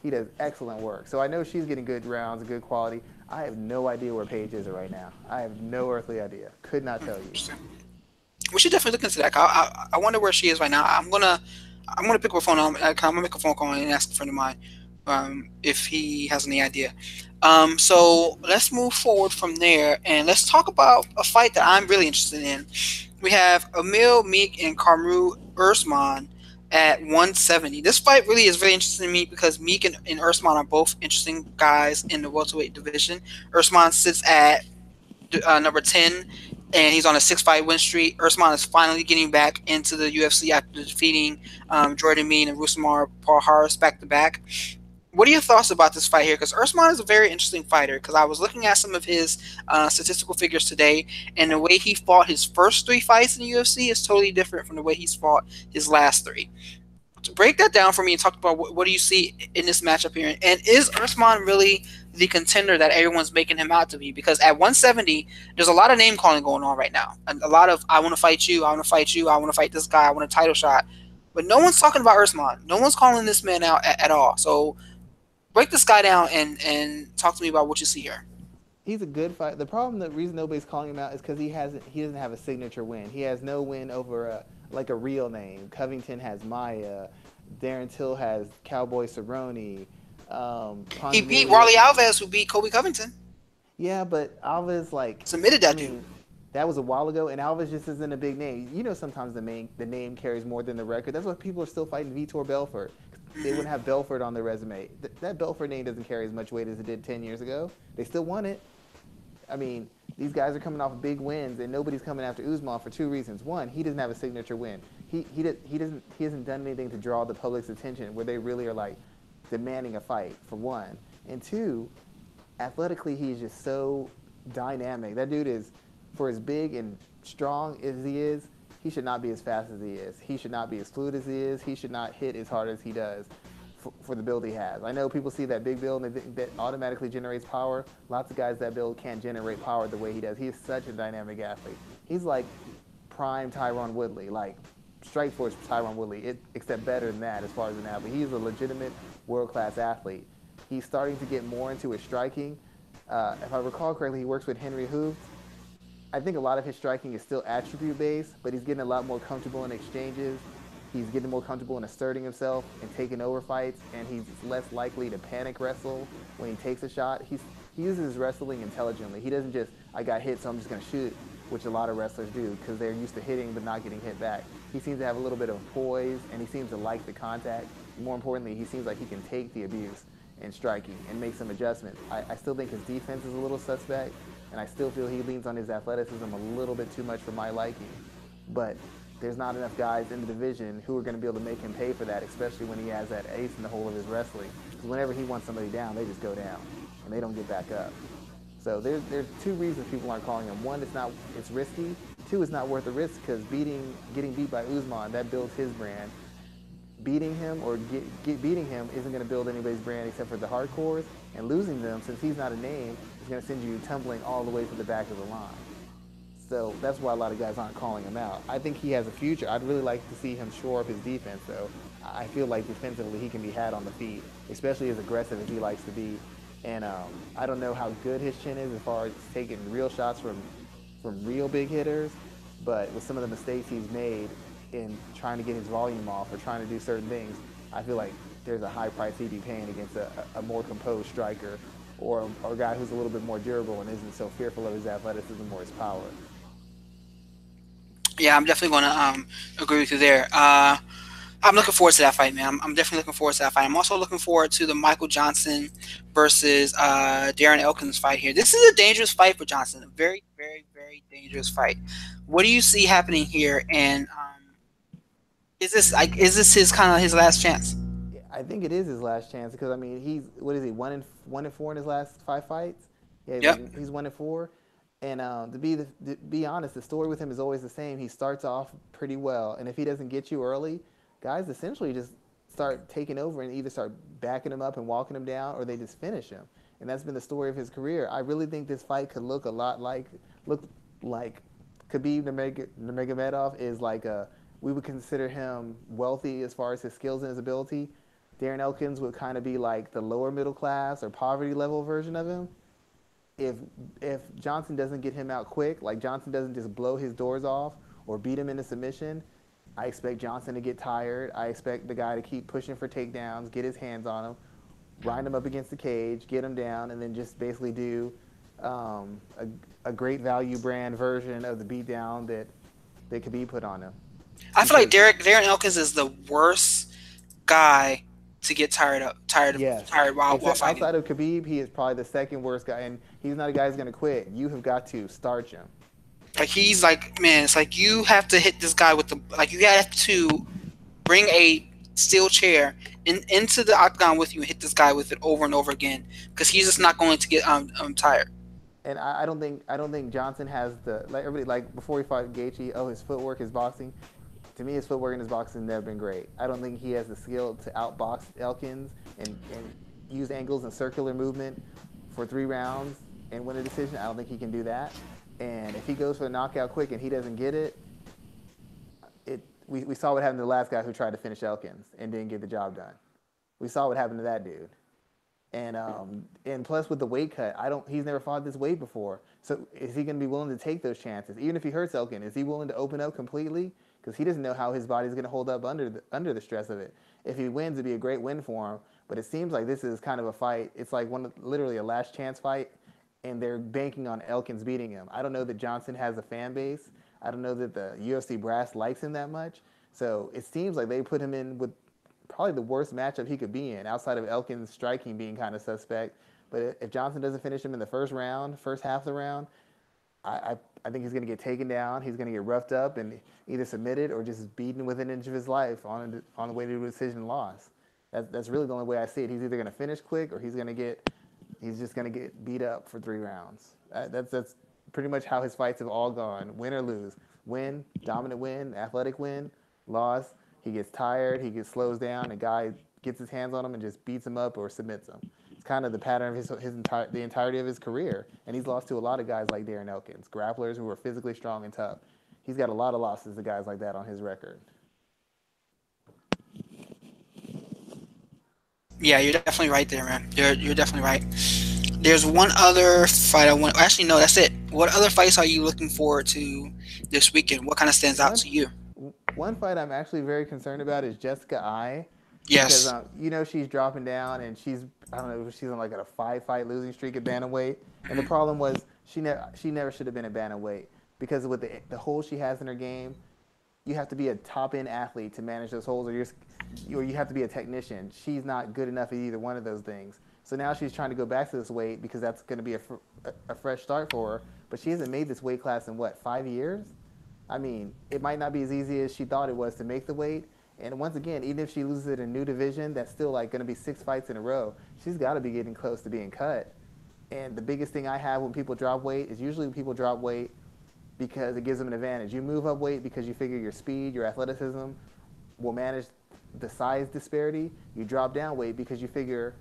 [SPEAKER 2] He does excellent work. So I know she's getting good rounds, good quality. I have no idea where Paige is right now. I have no earthly idea. Could not tell you.
[SPEAKER 1] We should definitely look into that. I wonder where she is right now. I'm gonna pick up a phone. I'm gonna make a phone call and ask a friend of mine if he has any idea. So let's move forward from there and let's talk about a fight that I'm really interested in. We have Emil Meek and Kamaru Usman at 170. This fight really is very interesting to me because Meek and Usman are both interesting guys in the welterweight division. Usman sits at number 10. And he's on a 6-fight win streak. Usman is finally getting back into the UFC after defeating Jordan Mein and Rousimar Palhares back-to-back. What are your thoughts about this fight here? Because Usman is a very interesting fighter. Because I was looking at some of his statistical figures today, and the way he fought his first 3 fights in the UFC is totally different from the way he's fought his last 3. To break that down for me and talk about what do you see in this matchup here, and is Usman really the contender that everyone's making him out to be? Because at 170, there's a lot of name calling going on right now, and a lot of I want to fight you, I want to fight you, I want to fight this guy, I want a title shot, but no one's talking about Usman. No one's calling this man out at all. So break this guy down and talk to me about what you see here.
[SPEAKER 2] He's a good fighter. The problem, the reason nobody's calling him out is because he doesn't have a signature win. He has no win over a real name. Covington has Maya. Darren Till has Cowboy Cerrone.
[SPEAKER 1] He beat Warley Alves, who beat Kobe Covington.
[SPEAKER 2] Yeah, but Alves
[SPEAKER 1] submitted that dude.
[SPEAKER 2] That was a while ago, and Alves just isn't a big name. Sometimes the name carries more than the record. That's why people are still fighting Vitor Belfort. They wouldn't have Belfort on their resume. That Belfort name doesn't carry as much weight as it did 10 years ago. They still won it. I mean, these guys are coming off big wins, and nobody's coming after Usman for 2 reasons. One, he doesn't have a signature win. He hasn't done anything to draw the public's attention where they really are demanding a fight, for one. And 2, athletically, he's just so dynamic. That dude is, for as big and strong as he is, he should not be as fast as he is. He should not be as fluid as he is. He should not hit as hard as he does for the build he has. I know people see that big build and that automatically generates power. Lots of guys that build can't generate power the way he does. He is such a dynamic athlete. He's like prime Tyron Woodley, like Strikeforce Tyron Woodley, except better than that as far as an athlete. He's a legitimate world-class athlete. He's starting to get more into his striking. If I recall correctly, he works with Henry Hooft. I think a lot of his striking is still attribute based, but he's getting a lot more comfortable in exchanges. He's getting more comfortable in asserting himself and taking over fights, and he's less likely to panic wrestle when he takes a shot. He uses his wrestling intelligently. He doesn't just, I got hit, so I'm just going to shoot, which a lot of wrestlers do because they're used to hitting but not getting hit back. He seems to have a little bit of poise, and he seems to like the contact. More importantly, he seems like he can take the abuse in striking and make some adjustments. I still think his defense is a little suspect, and I still feel he leans on his athleticism a little bit too much for my liking. But there's not enough guys in the division who are going to be able to make him pay for that, especially when he has that ace in the hole of his wrestling. Because whenever he wants somebody down, they just go down, and they don't get back up. So there's two reasons people aren't calling him. One, it's risky. Two, it's not worth the risk because getting beat by Usman, that builds his brand. Beating him or beating him isn't going to build anybody's brand except for the hardcores, and losing them, since he's not a name, is going to send you tumbling all the way to the back of the line. So that's why a lot of guys aren't calling him out. I think he has a future. I'd really like to see him shore up his defense, though. I feel like defensively he can be had on the feet, especially as aggressive as he likes to be. And I don't know how good his chin is as far as taking real shots from real big hitters, but with some of the mistakes he's made in trying to get his volume off or trying to do certain things, I feel like there's a high price he'd be paying against a more composed striker or a guy who's a little bit more durable and isn't so fearful of his athleticism or his power.
[SPEAKER 1] Yeah, I'm definitely going to agree with you there. I'm looking forward to that fight, man. I'm definitely looking forward to that fight. I'm also looking forward to the Michael Johnson versus Darren Elkins fight here. This is a dangerous fight for Johnson. A very, very, very dangerous fight. What do you see happening here? And is this his kind of his last chance?
[SPEAKER 2] Yeah, I think it is his last chance because I mean he's what is he 1-4 in his last 5 fights? Yeah,
[SPEAKER 1] Yep.
[SPEAKER 2] he's 1-4. And to be honest, the story with him is always the same. He starts off pretty well, and if he doesn't get you early, guys essentially just start taking over and either start backing him up and walking him down, or they just finish him. And that's been the story of his career. I really think this fight could look a lot like Khabib Nurmagomedov is like we would consider him wealthy as far as his skills and his ability. Darren Elkins would kind of be like the lower middle class or poverty level version of him. If Johnson doesn't get him out quick, like Johnson doesn't just blow his doors off or beat him into submission, I expect Johnson to get tired. I expect the guy to keep pushing for takedowns, get his hands on him, grind him up against the cage, get him down, and then just basically do a great value brand version of the beatdown that could be put on him.
[SPEAKER 1] I feel like Darren Elkins is the worst guy to get tired while fighting.
[SPEAKER 2] Outside of Khabib, he is probably the second worst guy, and he's not a guy who's going to quit. You have got to starch him.
[SPEAKER 1] Like he's like, man, it's like you have to hit this guy with you have to bring a steel chair into the octagon with you and hit this guy with it over and over again because he's just not going to get tired.
[SPEAKER 2] And I don't think Johnson has the before he fought Gaethje. Oh, his footwork, his boxing. To me, his footwork and his boxing have never been great. I don't think he has the skill to outbox Elkins and use angles and circular movement for 3 rounds and win a decision. I don't think he can do that. And if he goes for the knockout quick and he doesn't get it, we saw what happened to the last guy who tried to finish Elkins and didn't get the job done. We saw what happened to that dude. And plus with the weight cut, he's never fought this weight before. So is he going to be willing to take those chances? Even if he hurts Elkins, is he willing to open up completely? Because he doesn't know how his body's going to hold up under the stress of it. If he wins, it'd be a great win for him. But it seems like this is kind of a fight. It's like literally a last chance fight, and they're banking on Elkins beating him. I don't know that Johnson has a fan base. I don't know that the UFC brass likes him that much. So it seems like they put him in with probably the worst matchup he could be in, outside of Elkins striking being kind of suspect. But if Johnson doesn't finish him in the first half of the round, I think he's going to get taken down. He's going to get roughed up and either submitted or just beaten within an inch of his life on the way to a decision loss. That's really the only way I see it. He's either going to finish quick or he's just going to get beat up for 3 rounds. That's pretty much how his fights have all gone, win or lose. Win, dominant win, athletic win, loss. He gets tired, he slows down, a guy gets his hands on him and just beats him up or submits him. It's kind of the pattern of the entirety of his career. And he's lost to a lot of guys like Darren Elkins, grapplers who are physically strong and tough. He's got a lot of losses to guys like that on his record.
[SPEAKER 1] Yeah, you're definitely right there, man. You're definitely right. There's one other fight I want. Actually, no, that's it. What other fights are you looking forward to this weekend? What kind of stands out
[SPEAKER 2] One
[SPEAKER 1] to you?
[SPEAKER 2] one fight I'm actually very concerned about is Jessica I, because
[SPEAKER 1] Yes.
[SPEAKER 2] she's dropping down and she's, I don't know, she's on like a 5 fight losing streak at bantamweight, and the problem was she never should have been at bantamweight because with the hole she has in her game, you have to be a top end athlete to manage those holes, or you have to be a technician. She's not good enough at either one of those things. So now she's trying to go back to this weight because that's going to be a fresh start for her. But she hasn't made this weight class in what, 5 years? I mean, it might not be as easy as she thought it was to make the weight. And once again, even if she loses it in a new division, that's still like going to be 6 fights in a row. She's got to be getting close to being cut. And the biggest thing I have when people drop weight is usually when people drop weight because it gives them an advantage. You move up weight because you figure your speed, your athleticism will manage the size disparity. You drop down weight because you figure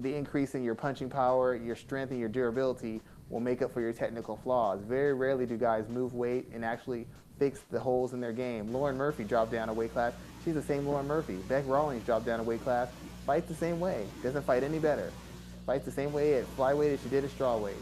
[SPEAKER 2] the increase in your punching power, your strength, and your durability will make up for your technical flaws. Very rarely do guys move weight and actually fix the holes in their game. Lauren Murphy dropped down a weight class. She's the same Lauren Murphy. Beck Rawlings dropped down a weight class. Fights the same way. Doesn't fight any better. Fights the same way at flyweight as she did at strawweight.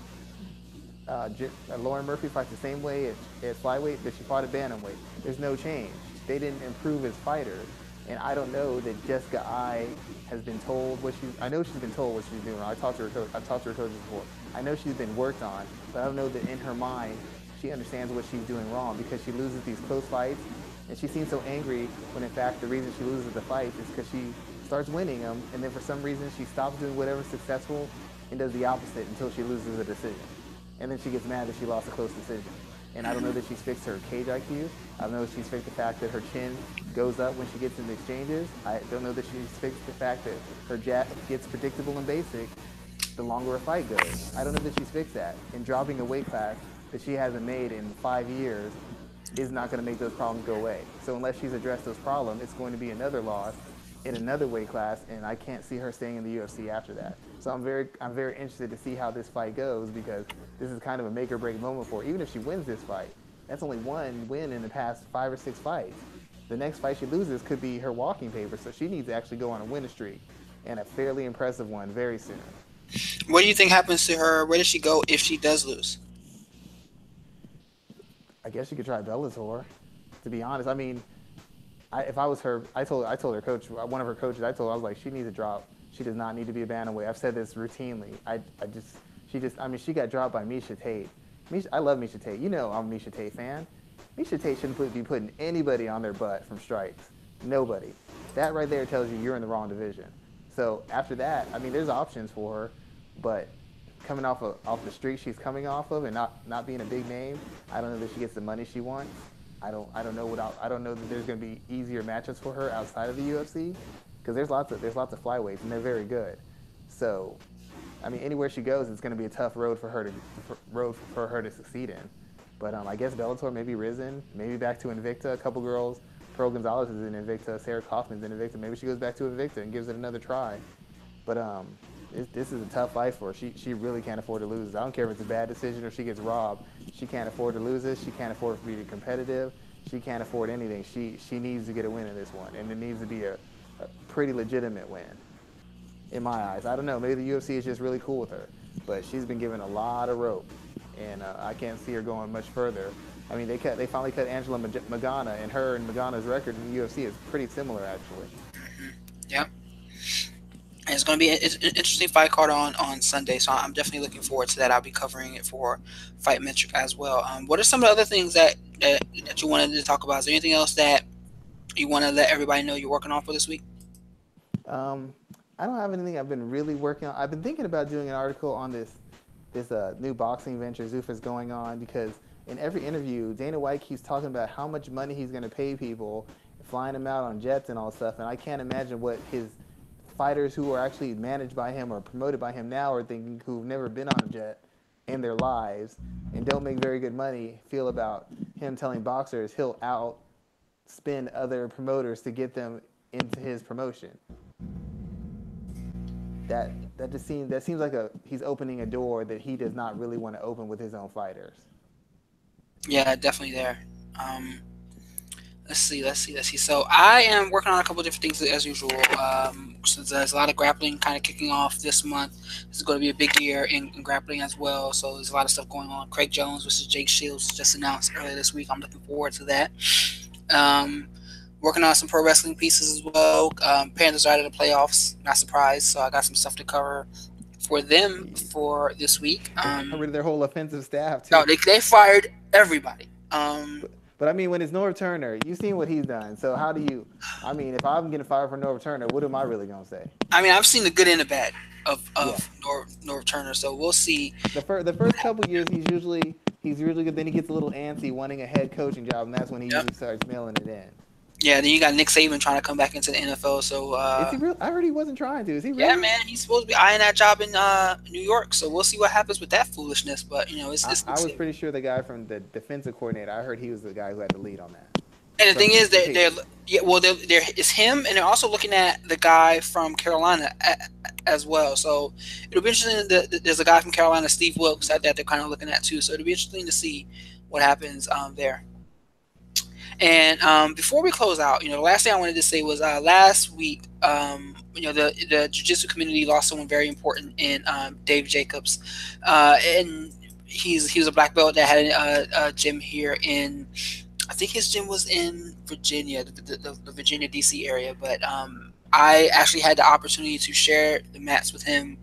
[SPEAKER 2] Lauren Murphy fights the same way at flyweight that she fought at bantamweight. There's no change. They didn't improve as fighters. And I don't know that Jessica I has been told what she's. I know she's been told what she's doing. I talked to her coach. I've talked to her coaches before. I know she's been worked on, but I don't know that in her mind she understands what she's doing wrong because she loses these close fights, and she seems so angry when in fact the reason she loses the fights is because she starts winning them, and then for some reason she stops doing whatever's successful and does the opposite until she loses a decision, and then she gets mad that she lost a close decision. And I don't know that she's fixed her cage IQ. I don't know if she's fixed the fact that her chin goes up when she gets into exchanges. I don't know that she's fixed the fact that her jab gets predictable and basic the longer a fight goes. I don't know that she's fixed that. And dropping a weight class that she hasn't made in 5 years is not going to make those problems go away. So unless she's addressed those problems, it's going to be another loss in another weight class, and I can't see her staying in the UFC after that. So I'm very interested to see how this fight goes because this is kind of a make or break moment for her. Even if she wins this fight, that's only one win in the past 5 or 6 fights. The next fight she loses could be her walking paper, so she needs to actually go on a winning streak, and a fairly impressive one very soon.
[SPEAKER 1] What do you think happens to her? Where does she go if she does lose?
[SPEAKER 2] I guess she could try Bellator. To be honest, I mean, if I was her, I told her coach, one of her coaches, I was like, she needs to drop. She does not need to be a bantamweight. I've said this routinely. I mean, she got dropped by Miesha Tate. I love Miesha Tate. You know I'm a Miesha Tate fan. Miesha Tate shouldn't be putting anybody on their butt from strikes. Nobody. That right there tells you you're in the wrong division. So after that, I mean, there's options for her, but coming off the streak she's coming off of and not being a big name, I don't know that she gets the money she wants. I don't know that there's going to be easier matchups for her outside of the UFC because there's lots of flyweights and they're very good. So, I mean, anywhere she goes, it's going to be a tough road for her to succeed in. But I guess Bellator, maybe Risen, maybe back to Invicta. A couple girls, Pearl Gonzalez is in Invicta, Sarah Kaufman's in Invicta. Maybe she goes back to Invicta and gives it another try. But this is a tough fight for her. She really can't afford to lose. I don't care if it's a bad decision or she gets robbed. She can't afford to lose this. She can't afford to be competitive. She can't afford anything. She needs to get a win in this one, and it needs to be a pretty legitimate win, in my eyes. I don't know. Maybe the UFC is just really cool with her, but she's been given a lot of rope, and I can't see her going much further. I mean, they finally cut Angela Magana, and her and Magana's record in the UFC is pretty similar, actually.
[SPEAKER 1] Yeah. And it's going to be an interesting fight card on Sunday, so I'm definitely looking forward to that. I'll be covering it for Fight Metric as well. What are some of the other things that you wanted to talk about? Is there anything else that you want to let everybody know you're working on for this week?
[SPEAKER 2] I don't have anything I've been really working on. I've been thinking about doing an article on this new boxing venture Zuffa's going on because in every interview, Dana White keeps talking about how much money he's going to pay people, flying them out on jets and all stuff, and I can't imagine what his fighters who are actually managed by him or promoted by him now are thinking, who've never been on a jet in their lives and don't make very good money, feel about him telling boxers he'll outspend other promoters to get them into his promotion. That seems like he's opening a door that he does not really want to open with his own fighters.
[SPEAKER 1] Yeah, definitely there. Let's see. So I am working on a couple of different things as usual. So there's a lot of grappling kind of kicking off this month. This is going to be a big year in grappling as well. So there's a lot of stuff going on. Craig Jones versus Jake Shields just announced earlier this week. I'm looking forward to that. Um, Working on some pro wrestling pieces as well. Panthers are out of the playoffs. Not surprised. So I got some stuff to cover for them for this week.
[SPEAKER 2] They got rid of their whole offensive staff too.
[SPEAKER 1] No, they fired everybody.
[SPEAKER 2] But I mean, when it's Norv Turner, you've seen what he's done. So how do you? I mean, if I'm getting fired for Norv Turner, what am I really gonna say?
[SPEAKER 1] I mean, I've seen the good and the bad of
[SPEAKER 2] Yeah.
[SPEAKER 1] Norv Turner, so we'll see.
[SPEAKER 2] The first couple years, he's usually good. Then he gets a little antsy, wanting a head coaching job, and that's when he
[SPEAKER 1] Yep.
[SPEAKER 2] usually starts mailing it in.
[SPEAKER 1] Yeah, then you got Nick Saban trying to come back into the NFL. So
[SPEAKER 2] Is he real? I heard he wasn't trying to. Is he really?
[SPEAKER 1] yeah, man, he's supposed to be eyeing that job in New York. So we'll see what happens with that foolishness. But it's
[SPEAKER 2] I was pretty sure the guy from the defensive coordinator. I heard he was the guy who had the lead on that.
[SPEAKER 1] And the thing is,
[SPEAKER 2] From
[SPEAKER 1] they're yeah, well, they're it's him, and they're also looking at the guy from Carolina as well. So it'll be interesting. There's a guy from Carolina, Steve Wilkes, that they're kind of looking at too. So it'll be interesting to see what happens there. And before we close out, the last thing I wanted to say was last week, the jiu-jitsu community lost someone very important in Dave Jacobs, and he was a black belt that had a gym here in. I think his gym was in Virginia, the Virginia D.C. area, but I actually had the opportunity to share the mats with him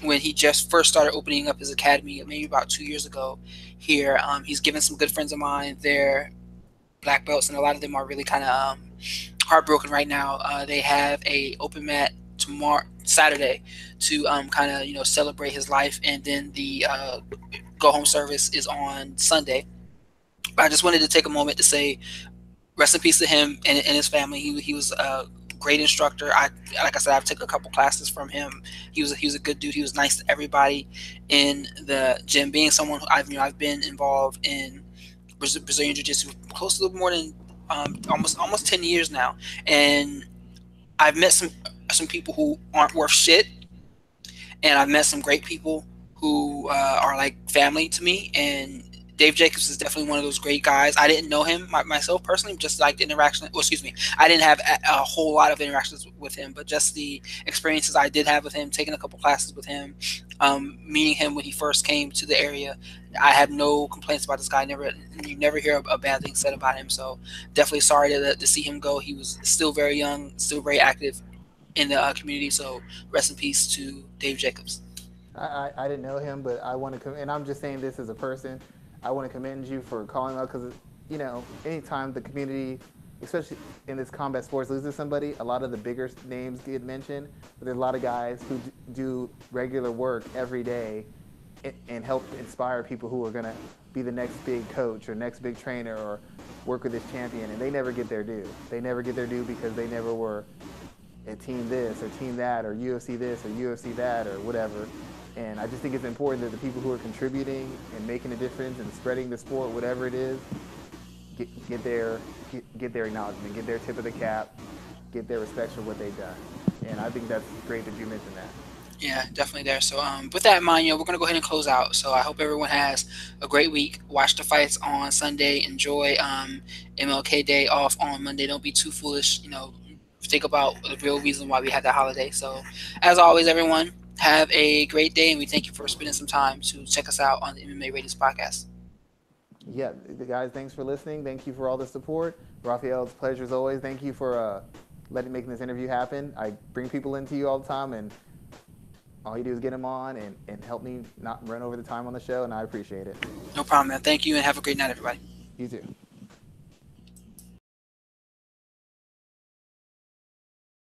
[SPEAKER 1] when he just first started opening up his academy, maybe about 2 years ago. Here, he's given some good friends of mine there black belts, and a lot of them are really kind of heartbroken right now. They have a open mat Saturday to kind of celebrate his life, and then the go home service is on Sunday. But I just wanted to take a moment to say rest in peace to him and his family. He was a great instructor. Like I said, I've taken a couple classes from him. He was a good dude. He was nice to everybody in the gym. Being someone who I've been involved in Brazilian Jiu-Jitsu close to more than almost 10 years now, and I've met some people who aren't worth shit, and I've met some great people who are like family to me, and Dave Jacobs is definitely one of those great guys. I didn't know him myself personally, just like the interaction. Well, excuse me, I didn't have a whole lot of interactions with him, but just the experiences I did have with him, taking a couple classes with him, meeting him when he first came to the area. I have no complaints about this guy. You never hear a bad thing said about him. So definitely sorry to see him go. He was still very young, still very active in the community. So rest in peace to Dave Jacobs.
[SPEAKER 2] I didn't know him, but I want to and I'm just saying this as a person. I want to commend you for calling out because, anytime the community, especially in this combat sports, loses somebody, a lot of the bigger names get mentioned, but there's a lot of guys who do regular work every day and help inspire people who are going to be the next big coach or next big trainer or work with this champion, and they never get their due. They never get their due because they never were a team this or team that or UFC this or UFC that or whatever. And I just think it's important that the people who are contributing and making a difference and spreading the sport, whatever it is, get their acknowledgement, get their tip of the cap, get their respect for what they've done. And I think that's great that you mentioned that.
[SPEAKER 1] Yeah, definitely there. So with that in mind, we're going to go ahead and close out. So I hope everyone has a great week. Watch the fights on Sunday. Enjoy MLK Day off on Monday. Don't be too foolish. Think about the real reason why we had that holiday. So as always, everyone, have a great day, and we thank you for spending some time to check us out on the MMA Ratings podcast.
[SPEAKER 2] Yeah, guys, thanks for listening. Thank you for all the support. Raphael, it's a pleasure as always. Thank you for making this interview happen. I bring people into you all the time, and all you do is get them on and help me not run over the time on the show, and I appreciate it.
[SPEAKER 1] No problem, man. Thank you, and have a great night, everybody.
[SPEAKER 2] You too.